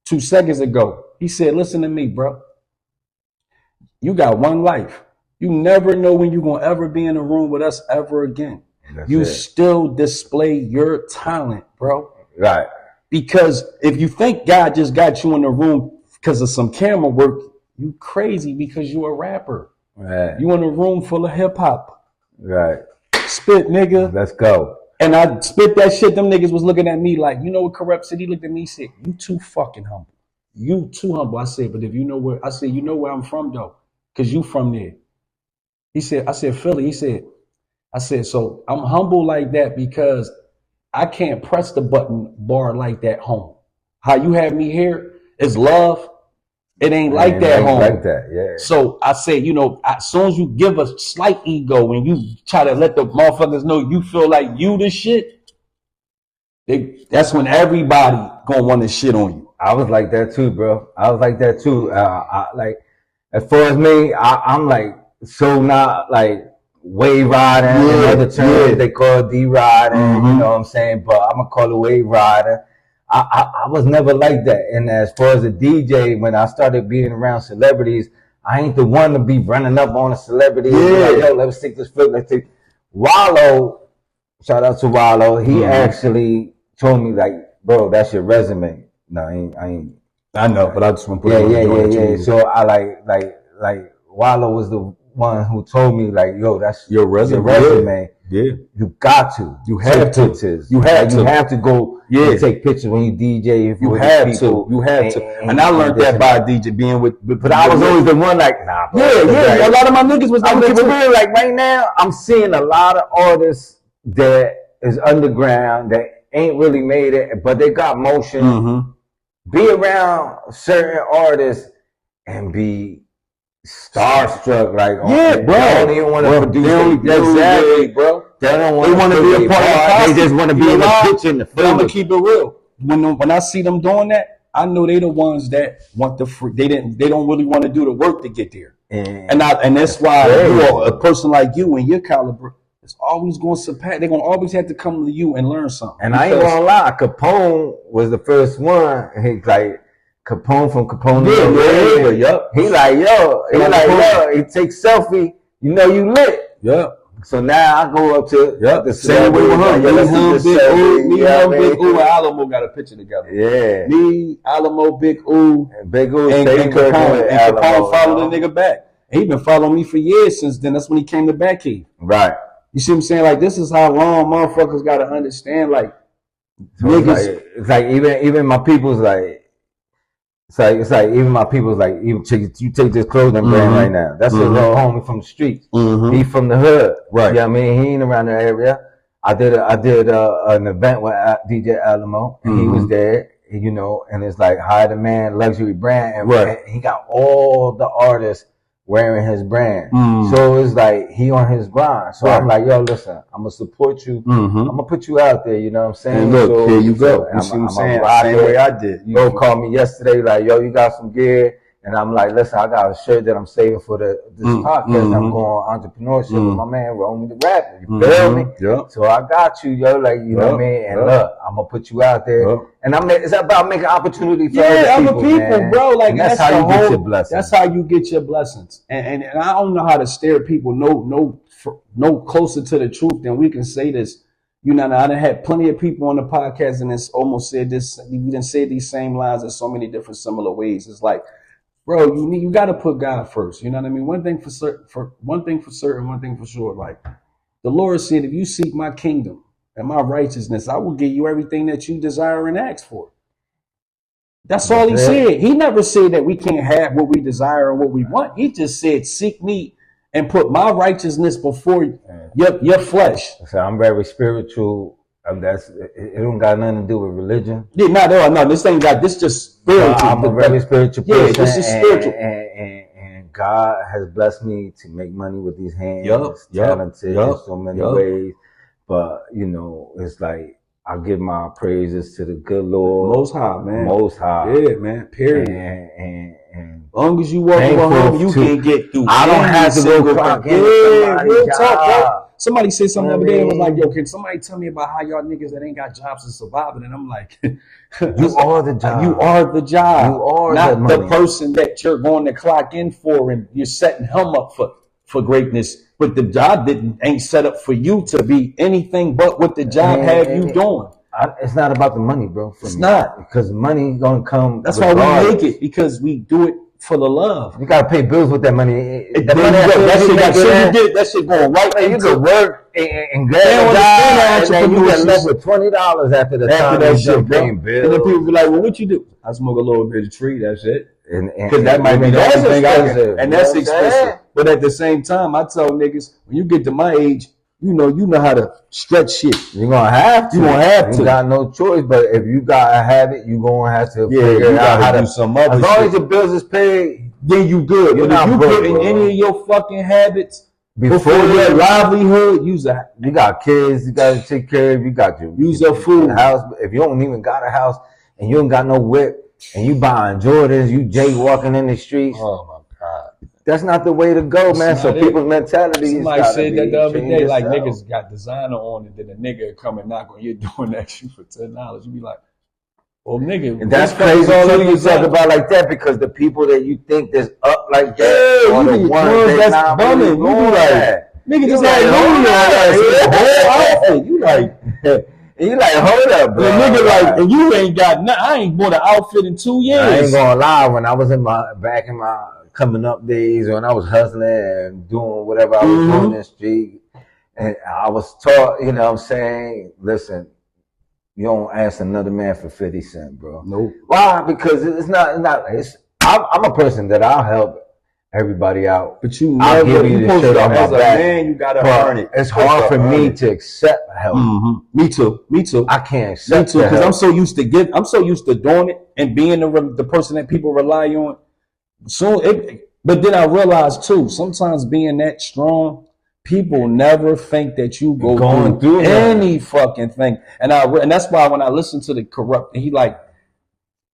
A: 2 seconds ago, he said, listen to me, bro. You got one life. You never know when you're going to ever be in a room with us ever again. You still display your talent, bro.
B: Right.
A: Because if you think God just got you in the room because of some camera work, you crazy because you a rapper.
B: Right.
A: You in a room full of hip hop.
B: Right.
A: Spit, nigga.
B: Let's go.
A: And I spit that shit. Them niggas was looking at me like, you know what Corrupt said? He looked at me, he said, you too fucking humble. You too humble. I said, but if you know where, I said, you know where I'm from though, because you from there. He said, I said, Philly. He said, I said, so I'm humble like that because I can't press the button bar like that home. How you have me here is love. It ain't like that home.
B: Like that, yeah.
A: So I say, you know, as soon as you give a slight ego and you try to let the motherfuckers know you feel like you the shit, that's when everybody gonna want to shit on you.
B: I was like that too, bro. I was like that too. Like, as far as me, I'm like so not like wave riding and other terms they call D riding. You know what I'm saying? But I'm gonna call it wave riding. I was never like that. And as far as a DJ, when I started being around celebrities, I ain't the one to be running up on a celebrity. Like, yo, let's take this flip. Let's take Wallow. Shout out to Wallow. He actually told me, like, bro, that's your resume. No, I ain't. I know, but I just want to put it on. So I like Wallow was the one who told me, like, yo, that's your resume. Yeah. You got to. You have to. Pictures. You have to go take pictures when you DJ. You have to. You have to. And I learned that by DJ being with. But I was always the one like, nah, bro. Yeah. A lot of my niggas was. I'm keeping real. Like right now, I'm seeing a lot of artists that is underground that ain't really made it, but they got motion. Mm-hmm. Be around certain artists and be starstruck, like, bro. They don't even want to produce. Exactly, bro. They don't want to be a part of the process. They just want to be in the picture in the film. I'm gonna keep it real. When I see them doing that, I know they the ones that want the free. They don't really want to do the work to get there. And that's why a person like you and your caliber is always going to surpass. They're gonna always have to come to you and learn something. And I ain't gonna lie, Capone was the first one. He's like. Capone from Capone. Yup. He he takes selfie. You know you lit. Yup. So now I go up to the same way with him. Me, Big Ooh, and Alamo got a picture together. Yeah. Me, Alamo, Big Ooh, and Capone. And Capone followed the nigga back. And he been following me for years since then. That's when he came to Batcave. Right. You see what I'm saying? Like, this is how long motherfuckers got to understand. Like, so niggas. It's like even my people's like. It's like even my people's like, you take this clothing brand right now. That's a little homie from the streets. He from the hood. Right. Yeah, I mean, he ain't around the area. I did an event with DJ Alamo, and he was there, you know, and it's like high demand luxury brand, and he got all the artists wearing his brand. So it's like he on his grind. So I'm like, yo, listen, I'm gonna support you. I'm gonna put you out there. You know what I'm saying? And look, here you go. You see what I'm saying? Same way I did. You called me yesterday, like, yo, you got some gear. And I'm like, listen, I got a shirt that I'm saving for this podcast. I'm going entrepreneurship with my man, Romy the Rapper. You feel me? Yep. So I got you, yo, like, you know what I mean? And look, I'm going to put you out there. And it's about making opopportunity for other people, bro. Like, that's how you get your blessings. That's how you get your blessings. And I don't know how to steer people no closer to the truth than we can say this. You know, I done had plenty of people on the podcast and it's almost said this. We done said these same lines in so many different similar ways. It's like, bro, you got to put God first. You know what I mean? One thing for certain, one thing for sure. Like the Lord said, if you seek my kingdom and my righteousness, I will give you everything that you desire and ask for. That's all he said. He never said that we can't have what we desire and what we want. He just said, seek me and put my righteousness before your flesh. So I'm very spiritual. It don't got nothing to do with religion. Yeah, no. This just spiritual. I'm a very spiritual person. Yeah, this is spiritual. And God has blessed me to make money with these hands. Talented in so many ways. But you know, it's like I give my praises to the good Lord. Most High, man. Most High. Yeah, man. Period. And as long as you walk home, you can get through. I don't have to go clock in. Yeah, real talk, bro. Somebody said something the other day and was like, yo, can somebody tell me about how y'all niggas that ain't got jobs are surviving? And I'm like, you are the job. You are the job. You are not the person that you're going to clock in for and you're setting him up for greatness. But the job ain't set up for you to be anything but what the job have you doing. It's not about the money, bro. It's not. Because money gonna come. That's why we make it, because we do it for the love. You gotta pay bills with that money. That shit going right there. You could work and grab a job, and then you get left with $20 after the time that shit paying bills. And then people be like, well, what you do? I smoke a little bit of tree, that's it. Because that might be the only thing I can. And that's expensive. But at the same time, I tell niggas, when you get to my age, you know how to stretch shit. You're gonna have to. You got no choice. But if you gotta have it, you gonna have to figure out how to do some other shit. As long as your bills is paid, then you good. But if you put in any of your fucking habits before your livelihood, you got kids, you gotta take care of. You got your food house. If you don't even got a house and you don't got no whip and you buying Jordans, you jaywalking in the streets. Oh my God. That's not the way to go, man. So people's mentality. Somebody said that the other day, like niggas got designer on, and then a nigga come and knock on your door and ask you for $10. You be like,
A: Well, nigga,
B: and that's crazy too. You talk about like that because the people that you think that's up like that are the ones that's not bumming. You be like, nigga, just like hold up, you like, and you like hold up, bro.
A: And nigga like, and you ain't got nothing. I ain't bought an outfit in 2 years.
B: I ain't gonna lie. When I was back in my coming up days, when I was hustling and doing whatever I was doing in the street, and I was taught, you know what I'm saying, listen. You don't ask another man for 50 cents, bro.
A: Nope.
B: Why? Because I'm a person that I'll help everybody out.
A: But you never,
B: give you the shit on my back.
A: Man, you gotta earn it.
B: It's hard for me to accept help.
A: Me too.
B: I can't accept
A: me too, because I'm so used to doing it and being the person that people rely on. But then I realized too, sometimes being that strong, people never think that you going through any fucking thing. And that's why when I listen to the corrupt, he like,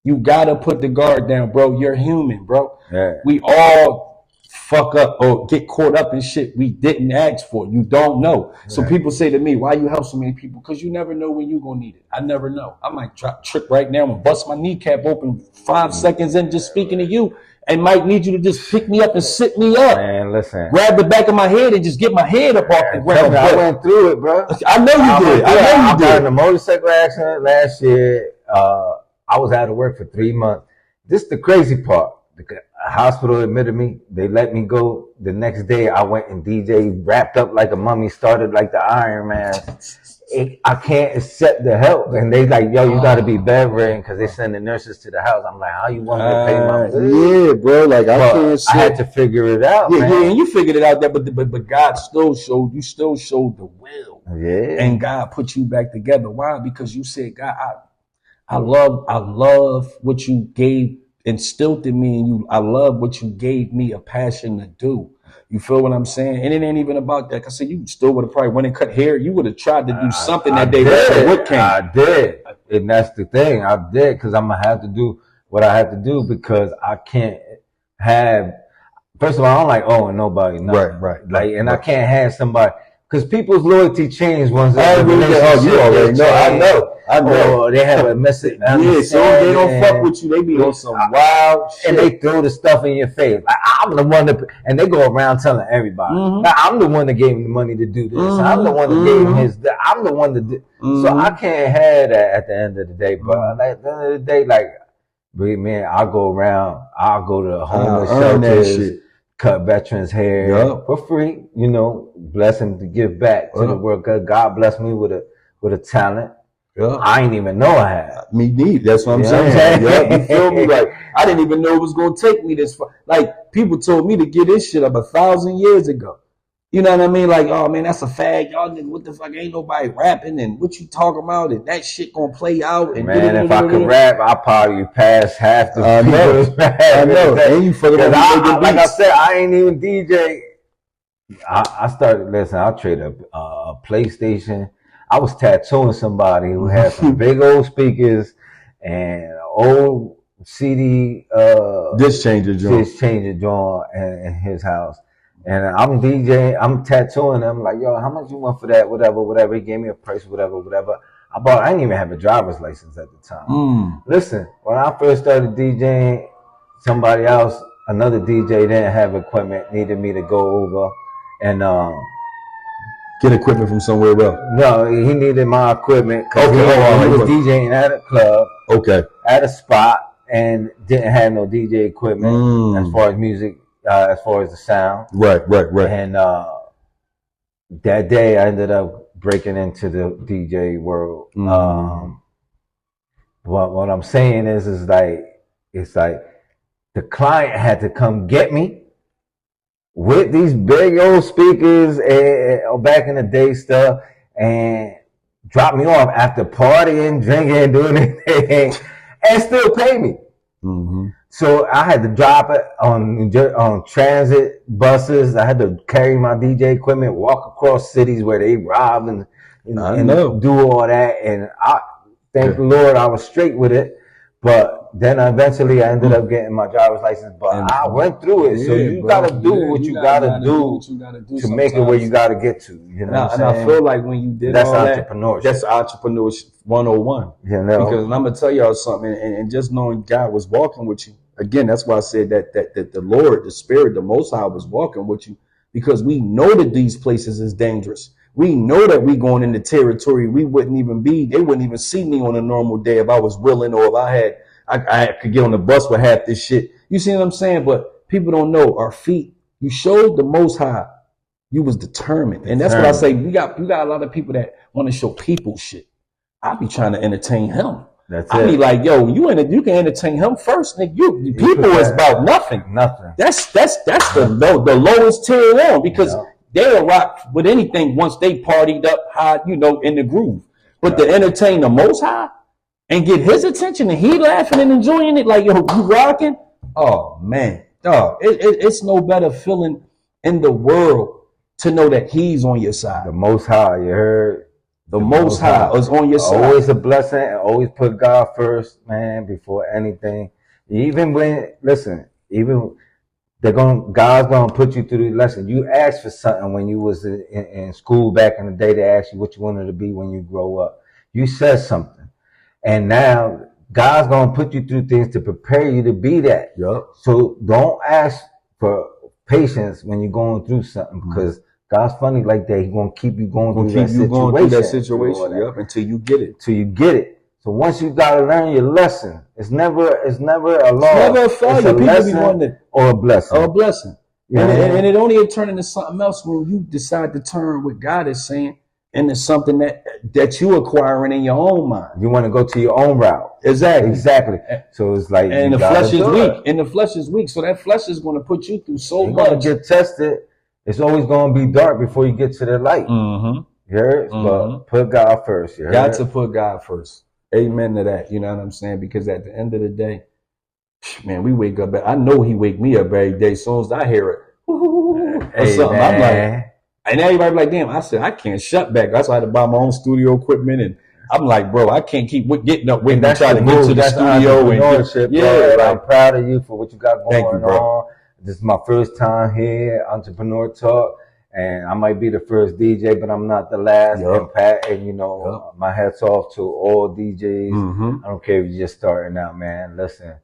A: you gotta put the guard down, bro. You're human, bro.
B: Yeah.
A: We all fuck up or get caught up in shit we didn't ask for. You don't know. So people say to me, why you help so many people? Because you never know when you gonna need it. I never know. I might trip right now and bust my kneecap open 5 seconds in just speaking to you. And might need you to just pick me up and sit me up.
B: Man, listen.
A: Grab the back of my head and just get my head up off the ground.
B: I went through it, bro.
A: I know you did.
B: I got in a motorcycle accident last year. I was out of work for 3 months. This is the crazy part. The hospital admitted me. They let me go. The next day, I went and DJ wrapped up like a mummy, started like the Iron Man. I can't accept the help. And they like, yo, you got to be bedridden because they send the nurses to the house. I'm like, how you want me to pay my bills?
A: Yeah, bro. Like, I
B: had to figure it out, man.
A: Yeah, and you figured it out there, but God still showed the will.
B: Yeah.
A: And God put you back together. Why? Because you said, God, I love what you instilled in me, and I love what you gave me a passion to do. You feel what I'm saying? And it ain't even about that. I said, you still would have probably went and cut hair. You would have tried to do something that day.
B: I did. And that's the thing. I did because I'm going to have to do what I have to do because I can't have, first of all, I don't like owing nobody nothing. Right. I can't have somebody, because people's loyalty changed once
A: you already know. I know.
B: Or they have a message.
A: Yeah, so they don't fuck with you. They be on some wild shit.
B: And they throw the stuff in your face. Like, I'm the one and they go around telling everybody. Like, I'm the one that gave him the money to do this. I'm the one that gave him I'm the one that did. So I can't have that at the end of the day. But at the end of the day, like, man, I'll go around. I'll go to homeless shelters, cut veterans' hair for free. You know, bless him to give back to the world. God bless me with a talent. Yeah. I ain't even know I had.
A: Me neither. That's what I'm saying. Yeah, you feel me? Like, I didn't even know it was gonna take me this far. Like, people told me to get this shit up 1,000 years ago. You know what I mean? Like, oh man, that's a fag. Y'all, what the fuck? Ain't nobody rapping, and what you talking about? And that shit gonna play out. And
B: man, if I could rap, I'll probably pass half the people.
A: I know. And you fucking
B: like I said, I ain't even DJ. I started. Listen, I'll trade a PlayStation. I was tattooing somebody who had some big old speakers and old CD
A: disc changer joint
B: in his house. And I'm DJing, I'm tattooing him like, yo, how much you want for that? Whatever. He gave me a price, whatever. I didn't even have a driver's license at the time. Listen, when I first started DJing, somebody else, another DJ didn't have equipment, needed me to go over and
A: get equipment from somewhere else.
B: No, he needed my equipment because he was DJing at a club, at a spot, and didn't have no DJ equipment as far as music, as far as the sound.
A: Right.
B: And that day, I ended up breaking into the DJ world. What I'm saying is like, it's like the client had to come get me with these big old speakers and back in the day stuff, and drop me off after partying, drinking, doing anything, and still pay me. So I had to drop it on transit buses. I had to carry my DJ equipment, walk across cities where they rob and do all that. And I thank the Lord I was straight with it. But then eventually I ended up getting my driver's license. But I went through it. So you gotta do what you gotta do to make it where you gotta get to. You know,
A: and I feel like when you did all that, that's entrepreneurship 101.
B: You know,
A: because I'm gonna tell y'all something, and just knowing God was walking with you. Again, that's why I said that the Lord, the Spirit, the Most High was walking with you, because we know that these places is dangerous. We know that we going into territory they wouldn't even see me on a normal day if I was willing, or if I could get on the bus with half this shit. You see what I'm saying? But people don't know our feet. You showed the Most High. You was determined. And that's what I say. You got a lot of people that want to show people shit. I be trying to entertain him. I be like, yo, you can entertain him first, nigga. People is about nothing. That's the lowest tier on, because they'll rock with anything once they partied up high, in the groove. But to entertain the Most High and get his attention, and he laughing and enjoying it, like, yo, you rocking? Oh man, dog, it's no better feeling in the world to know that he's on your side.
B: The Most High, you heard?
A: The Most High is on your side.
B: Always a blessing, and always put God first, man, before anything. Even when, listen, God's gonna put you through the lesson. You asked for something when you was in school back in the day. They asked you what you wanted to be when you grow up. You said something, and now God's gonna put you through things to prepare you to be that.
A: Yep.
B: So don't ask for patience when you're going through something, because God's funny like that. He's gonna keep you going through that situation.
A: Yep, until you get it.
B: So once you gotta learn your lesson, it's never a loss.
A: It's never a failure. People be wanting
B: or a blessing.
A: Or a blessing. And it only turn into something else when you decide to turn what God is saying into something that you acquiring in your own mind.
B: You want to go to your own route.
A: Exactly.
B: So it's like,
A: and the flesh is weak. And the flesh is weak. So that flesh is going to put you through so much.
B: You're going to get tested. It's always going to be dark before you get to the light.
A: Mm-hmm.
B: You heard? But put God first. You heard?
A: Got to put God first. Amen to that. You know what I'm saying? Because at the end of the day, man, we wake up. I know he wake me up every day. As soon as I hear it, or something, I'm like, and everybody be like, damn, I said, I can't shut back. That's why I had to buy my own studio equipment. And I'm like, bro, I can't keep getting up, waiting to try to get to the studio.
B: And I'm proud of you for what you got going on. This is my first time here, Entrepreneur Talk. And I might be the first DJ, but I'm not the last. And my hats off to all DJs. I don't care if you're just starting out, man. Listen,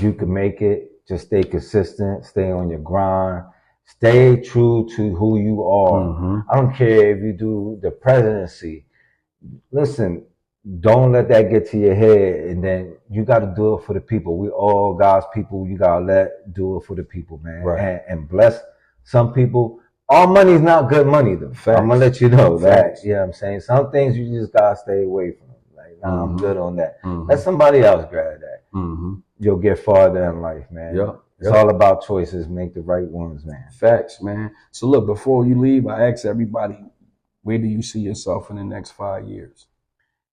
B: you can make it. Just stay consistent. Stay on your grind. Stay true to who you are. I don't care if you do the presidency. Listen, don't let that get to your head. And then you got to do it for the people. We all God's people. You got to do it for the people, man.
A: Right.
B: And bless some people. All money is not good money, though.
A: Facts.
B: I'm going to let you know that. You know what I'm saying? Some things you just got to stay away from. Like, nah, I'm good on that. Let somebody else grab that. You'll get farther in life, man. It's all about choices. Make the right ones, man.
A: Facts, man. So look, before you leave, I ask everybody, where do you see yourself in the next 5 years?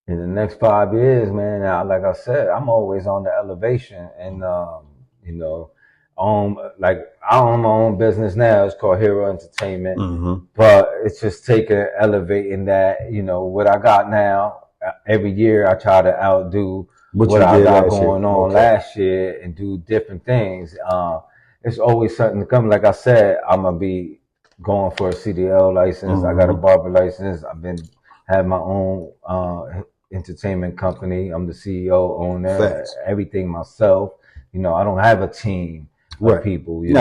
B: In the next 5 years, man, like I said, I'm always on the elevation. And, I own my own business now. It's called Hero Entertainment. But it's just elevating that, what I got now. Every year I try to outdo what I got going on last year and do different things. It's always something to come. Like I said, I'm going to be going for a CDL license. I got a barber license. Have my own entertainment company. I'm the CEO, owner, everything myself. I don't have a team of people.
A: You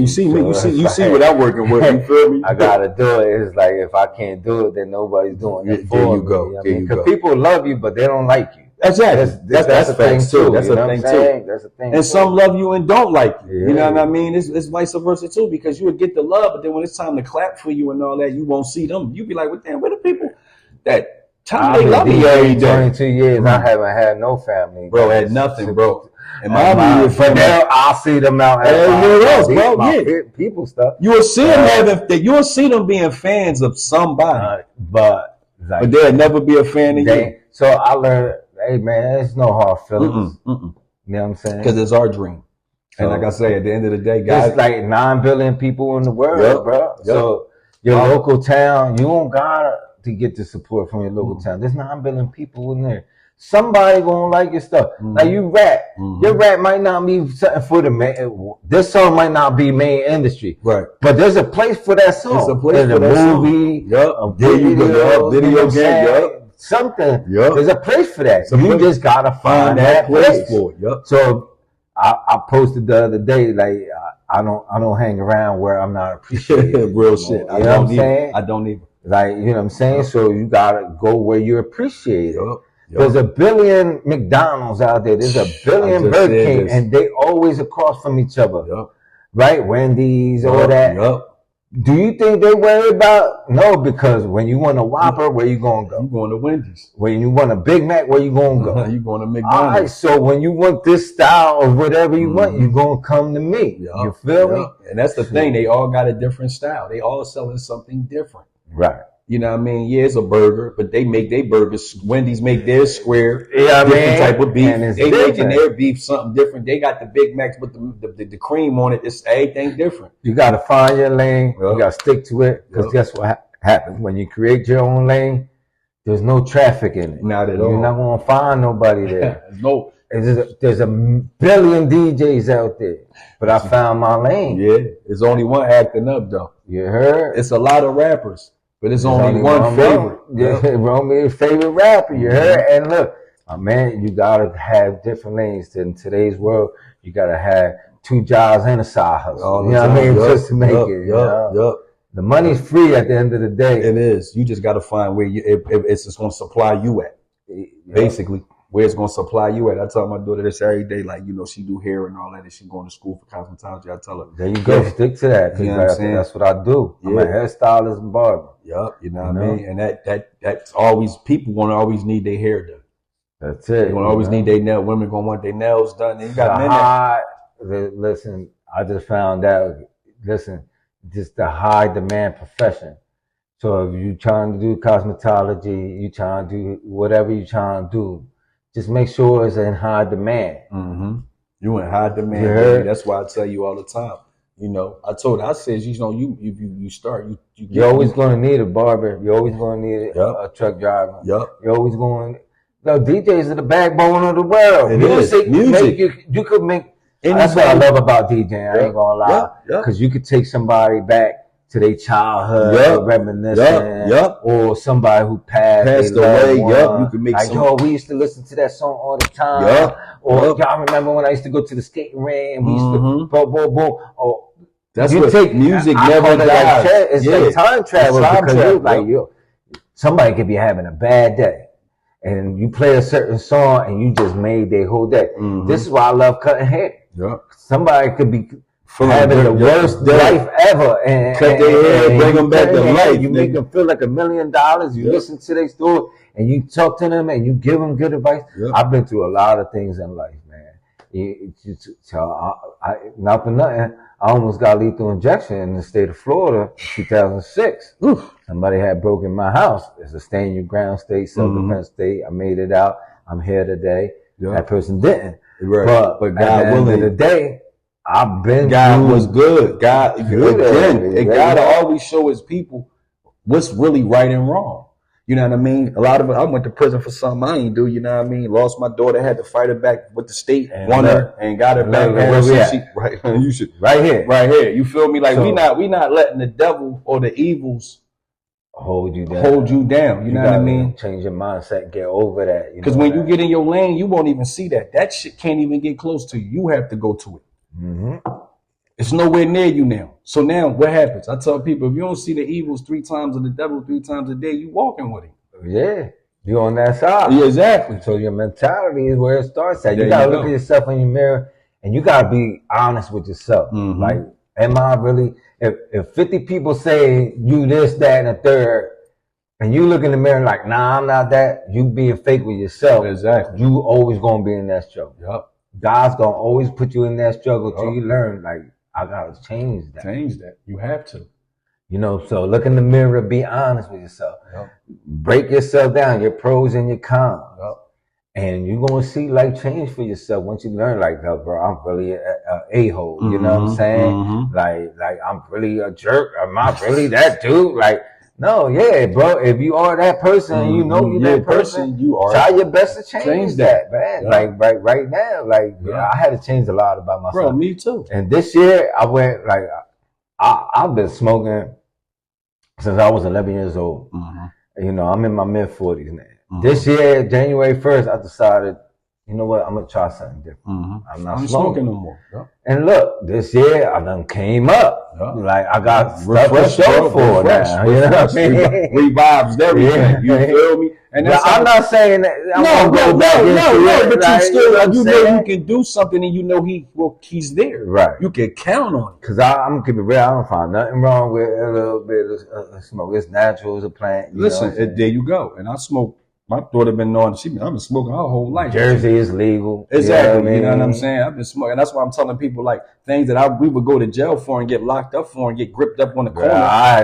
A: see what I'm working with. You feel me?
B: I gotta do it. It's like, if I can't do it, then nobody's doing it for me.
A: There you go.
B: Because people love you, but they don't like you.
A: Exactly. That's a thing too. That's a thing too.
B: That's a thing.
A: And some love you and don't like you. You know what I mean? It's vice versa too, because you would get the love, but then when it's time to clap for you and all that, you won't see them. You be like, well, damn, where the people that tell me they love me every day?
B: 22 years, I haven't had no family.
A: Bro, had nothing, bro.
B: And I'll see them out
A: everywhere else, bro.
B: People stuff.
A: You will see them you'll see them being fans of somebody, but they'll never be a fan of you.
B: So I learned, hey man, there's no hard feelings. You know what I'm saying?
A: Because it's our dream. And like I say, at the end of the day, guys,
B: there's like 9 billion people in the world, bro. So your local town, you don't got to get the support from your local town. There's 9 billion people in there. somebody gonna like your stuff. Like you rap, your rap might not be something for the main. This song might not be main industry,
A: right?
B: But there's a place for that song.
A: There's a place for that movie,
B: a video game, something. There's a place for that. You just gotta find that place for it. So I posted the other day, like I don't hang around where I'm not appreciated.
A: Real shit.
B: You know what I'm saying?
A: I don't even.
B: Like, you know what I'm saying? So you gotta go where you're appreciated. There's a billion McDonald's out there. There's a billion Burger King, and they always across from each other. Right? Wendy's, all that. Do you think they worry about? No, because when you want a Whopper, where you gonna go?
A: You going to Wendy's.
B: When you want a Big Mac, where you gonna go?
A: You going to McDonald's.
B: All right, so when you want this style of whatever you want, you gonna come to me. You feel me?
A: And that's the thing. They all got a different style. They all selling something different.
B: Right.
A: You know what I mean? Yeah, it's a burger, but they make their burgers. Wendy's make theirs square.
B: Yeah,
A: different type of beef.
B: They
A: making their beef something different. They got the Big Macs with the cream on it. It's everything different.
B: You got to find your lane. You got to stick to it, because guess what happens when you create your own lane? There's no traffic in it.
A: Not at all.
B: You're not gonna find nobody there.
A: No.
B: There's a billion DJs out there, but I found my lane.
A: Yeah, there's only one acting up though.
B: You heard?
A: It's a lot of rappers. But it's only one favorite.
B: Romeo's favorite rapper, you heard? And look, man, you gotta have different lanes. In today's world, you gotta have 2 jobs and a side hustle. You know what I mean? Just to make it. The money's free at the end of the day.
A: It is. You just gotta find where if it's just gonna supply you at. Basically, where it's gonna supply you at. I tell my daughter this every day, like, you know, she do hair and all that, and she going to school for cosmetology. I tell her,
B: there you go, stick to that, because that's what I do. I'm a hairstylist and barber.
A: You know what I mean? And that's always, people gonna always need their hair done.
B: That's it.
A: They're gonna always need their nails. Women gonna want their nails done. And you got
B: listen, I just found out. Listen, just the high demand profession. So if you trying to do cosmetology, you trying to do whatever you trying to do, just make sure it's in high demand.
A: You in high demand. Baby. That's why I tell you all the time. You know, I said, you know, you start,
B: you're always going to need a barber. You're always going to need a truck driver. You're always going. No, DJs are the backbone of the world. Music. You could make. That's what I love about DJing. I ain't gonna lie, because you could take somebody back to their childhood, reminiscing, or somebody who passed away. You can make yo, we used to listen to that song all the time. Or y'all remember when I used to go to the skating ring and we used to boom. Or
A: that's what take music never dies.
B: It's like time travel, because somebody could be having a bad day, and you play a certain song and you just made their whole day. This is why I love cutting hair. Somebody could be having the worst life ever, and
A: cut their hair, bring them back to life.
B: You make them feel like $1 million. You listen to their story and you talk to them and you give them good advice. I've been through a lot of things in life, man. Not for nothing, I almost got lethal injection in the state of Florida in 2006. Somebody had broken my house. It's a stand your ground state, self-defense state. I made it out. I'm here today. That person didn't. But God at the end of the day, I've been.
A: God was good. God, God always show his people what's really right and wrong. You know what I mean? A lot of it, I went to prison for something I ain't do. You know what I mean? Lost my daughter, had to fight her back with the state, won her, and got her back. You should right here. You feel me? Like we not letting the devil or the evils hold you down. You know what I mean?
B: Change your mindset, get over that.
A: Because when you get in your lane, you won't even see that. That shit can't even get close to you. You have to go to it. It's nowhere near you now. So now what happens? I tell people, if you don't see the evils 3 times of the devil 3 times a day, you walking with him.
B: Yeah. You on that side.
A: Yeah, exactly.
B: So your mentality is where it starts at. You gotta look at yourself in your mirror and you gotta be honest with yourself. Like, am I really, if 50 people say you this, that, and a third, and you look in the mirror like, nah, I'm not that, you being fake with yourself.
A: Exactly.
B: You always gonna be in that struggle. God's gonna always put you in that struggle till you learn, like, I gotta change that.
A: Change that. You have to.
B: You know, so look in the mirror, be honest with yourself. Break yourself down, your pros and your cons. And you're gonna see life change for yourself once you learn, like, oh, bro, I'm really a a-hole. You know what I'm saying? Like I'm really a jerk. Am I really that dude? Like, No, yeah, bro. If you are that person, you know you're that person.
A: You are.
B: Try your best to change that, man.
A: Yeah.
B: Like right now, I had to change a lot about myself.
A: Bro, me too.
B: And this year, I went like I've been smoking since I was 11 years old. You know, I'm in my mid 40s now. This year, January 1st, I decided, you know what, I'm gonna try something different. I'm not smoking no more. Yeah. And look, this year I done came up. Yeah. Like I got stuff to show for now. You know what I mean?
A: Revives everything. You feel me? And that's
B: I'm not saying that. No,
A: but you still, you know, you can do something, and you know he's there.
B: Right.
A: You can count on it.
B: Cause I'm gonna keep it real. I don't find nothing wrong with a little bit of smoke. It's natural as a plant.
A: Listen, there you go. And I smoke. My daughter been knowing I've been smoking her whole life.
B: Jersey is legal.
A: Exactly. You know what I'm saying? I've been smoking. That's why I'm telling people like things that we would go to jail for and get locked up for and get gripped up on the corner.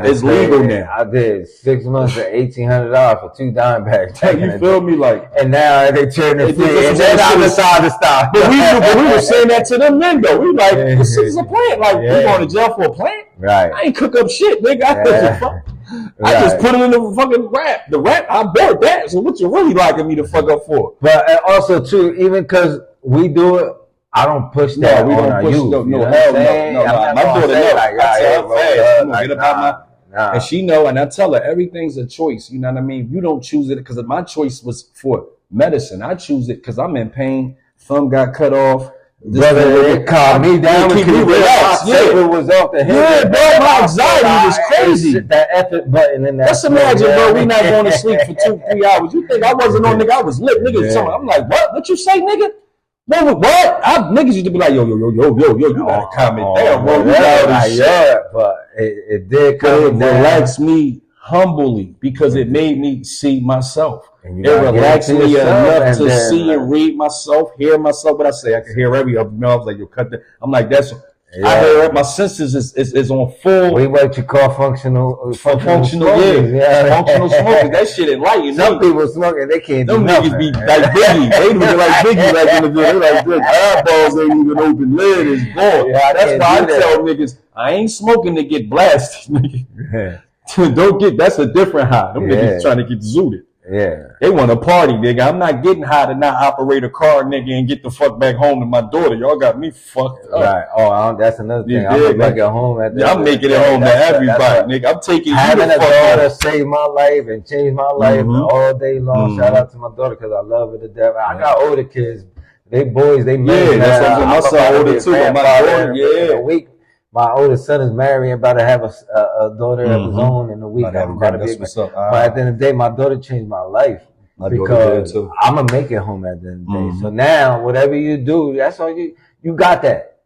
A: It's legal now.
B: I did 6 months at $1,800 for 2 dime bags.
A: You feel me? Like,
B: and now they turn it free. And then I decided to stop.
A: But we were saying that to them men though. We like, this is a plant. Like, we going to jail for a plant?
B: Right.
A: I ain't cook up shit, nigga. I just put it in the fucking rap. The rap, I bought that. So what you really liking me to fuck up for?
B: But also too, even because we do it, I don't push that.
A: We don't push no, hell no. My daughter know. Like, and she know, and I tell her everything's a choice. You know what I mean? You don't choose it because my choice was for medicine. I choose it because I'm in pain. Thumb got cut off.
B: Brother, it calmed me down.
A: Keep me relaxed.
B: It was off the head.
A: Yeah, bro, my anxiety was crazy.
B: That effort button in that.
A: Let's imagine, bro, we not going to sleep for 2-3 hours. You think I wasn't on, nigga? I was lit, nigga. Yeah. I'm like, what? What you say, nigga? What? Niggas used to be like, yo, you gotta comment down, bro.
B: But it did
A: come down. Relax me humbly because it made me see myself. It relaxed me enough to see and read myself, hear myself. What I say, I can hear every other. I was like, cut that. I'm like, that's. I hear it. My senses is on full.
B: What you call functional
A: smokers. Functional smokers. That shit enlightened.
B: Some people smoking, they can't.
A: Them niggas be like Biggie. They be like Biggie back in the day. They like this eyeballs ain't even open. Lid is gone. Yeah, that's why I tell niggas, I ain't smoking to get blasted, nigga. Don't get. That's a different high. Them niggas trying to get zooted.
B: Yeah.
A: They want to party, nigga. I'm not getting high to not operate a car, nigga, and get the fuck back home to my daughter. Y'all got me fucked up.
B: Right. Oh, that's another thing. I'm making it home at
A: I'm making it home to everybody, nigga. I'm taking
B: having a daughter saved my life and changed my life all day long. Shout out to my daughter because I love her to death. I got older kids. They boys, they married.
A: Yeah, that's what I'm saying. My son older too. My daughter,
B: in a week. My oldest son is married and about to have a daughter of his own in a week. But at the end of the day, my daughter changed my life because I'm going to make it home at the end of the day. So now, whatever you do, that's all you got that.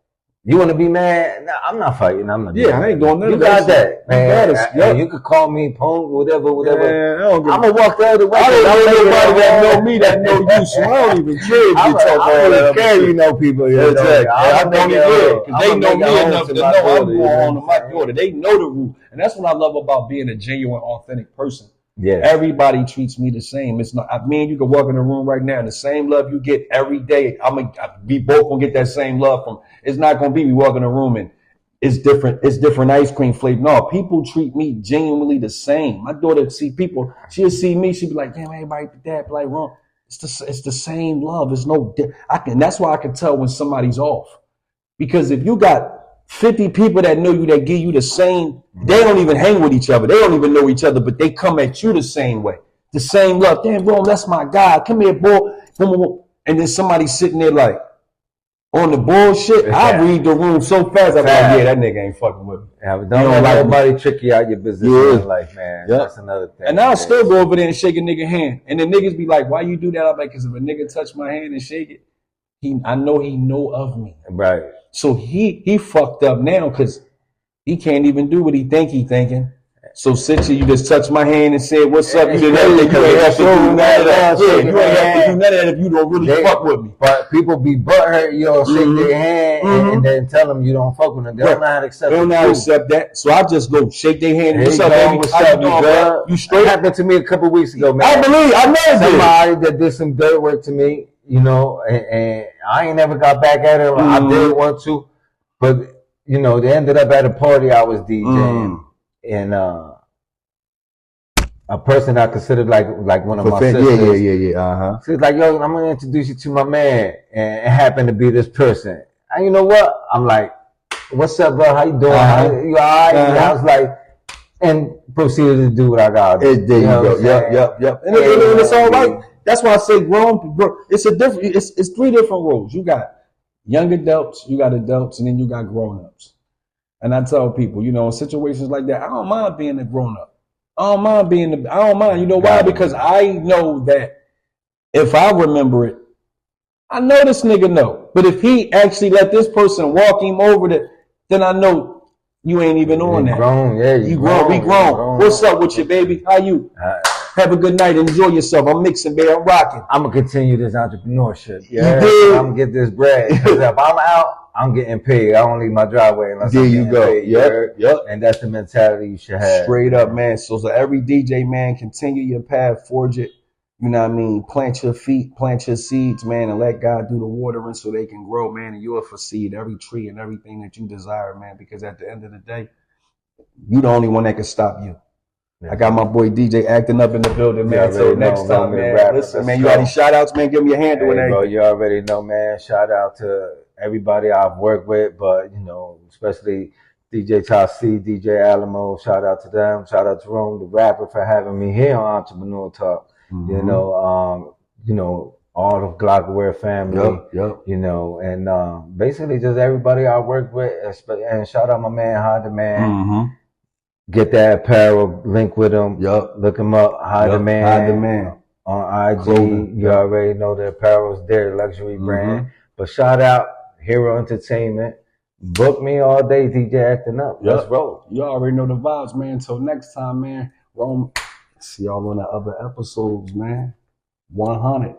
B: You want to be mad? Nah, I'm not fighting. I'm not.
A: Yeah, I ain't doing nothing.
B: You got that, man. You could call me punk, whatever. I'm gonna walk the other way.
A: I don't know nobody that know me that know you, so I don't even care if you talk all that.
B: You know people.
A: Exactly. I don't even care because they know me enough to know I'm going on to my daughter. They know the rule, and that's what I love about being a genuine, authentic person.
B: Yeah.
A: Everybody treats me the same. It's not. I mean, you can walk in the room right now, and the same love you get every day. We both gonna get that same love from. It's not gonna be we walk in the room and it's different. It's different ice cream flavor. No, people treat me genuinely the same. My daughter see people. She'll see me. She'll be like, damn, everybody did that, like wrong. It's the same love. There's no. That's why I can tell when somebody's off, because if you got 50 people that know you, that give you the same, they don't even hang with each other. They don't even know each other, but they come at you the same way. The same love. Damn, bro, that's my guy. Come here, boy. And then somebody sitting there like, on the bullshit. I read the room so fast, I'm like, yeah, that nigga ain't fucking with me.
B: Yeah, but don't let nobody trick you out your business in life, man. Yep. That's another thing.
A: And I'll still go over there and shake a nigga hand. And then niggas be like, why you do that? I'm like, because if a nigga touch my hand and shake it, I know he know of me.
B: Right.
A: So he fucked up now because he can't even do what he think he thinking. So since you just touched my hand and said, what's up? You ain't have to do none of that. Yeah, you ain't have to do none of that if you don't really fuck with me.
B: But people be butthurt, you don't shake their hand and then tell them you don't fuck with them. They don't know how to accept
A: that. They don't know how to accept that. So I just go shake their hand. What's up, baby?
B: What's up, girl? You straight? It happened to me a couple weeks ago, man.
A: I know
B: somebody that did some dirt work to me, you know, and I ain't never got back at him. I did want to, but you know, they ended up at a party I was DJing. And a person I considered like one of my sisters.
A: Yeah.
B: She's like, yo, I'm gonna introduce you to my man, and it happened to be this person. And you know what? I'm like, what's up, bro? How you doing? You all right? And I was like, and proceeded to do what I got.
A: There you go. Yep. And it's all right. That's why I say grown. It's it's 3 different roles. You got young adults, you got adults, and then you got grown-ups. And I tell people, you know, in situations like that, I don't mind being a grown-up. I don't mind. You know why? Because I know that if I remember it, I know this nigga know. But if he actually let this person walk him over then I know you ain't even on that.
B: Grown, yeah,
A: you grown. We grown. What's up with you, baby? How you? Have a good night. Enjoy yourself. I'm mixing, baby. I'm rocking.
B: I'm gonna continue this entrepreneurship. Yeah, I'm gonna get this bread. Because if I'm out, I'm getting paid. I don't leave my driveway unless I'm getting paid. Yep. And that's the mentality you should have.
A: Straight up, man. So every DJ, man, continue your path, forge it. You know what I mean? Plant your feet, plant your seeds, man, and let God do the watering so they can grow, man. And you'll foreseed every tree and everything that you desire, man. Because at the end of the day, you the only one that can stop you. I got my boy DJ acting up in the building, man. So next time, man. Listen, man, you got any shout outs, man? Give me a handle and everything.
B: Bro, you already know, man. Shout out to everybody I've worked with, but, you know, especially DJ Tassi, DJ Alamo. Shout out to them. Shout out to Rome, the rapper, for having me here on Entrepreneur Talk. You know, all of Glockware family. You know, and basically just everybody I worked with. And shout out my man, Honda Man. Get that apparel, link with him. Look him up, Honda Man. On IG. Clothing. You already know the apparel's there, luxury brand. But shout out Hero Entertainment. Book me all day, DJ Acting Up. Let's roll.
A: You already know the vibes, man. Until next time, man. Rome. See y'all on the other episodes, man. 100.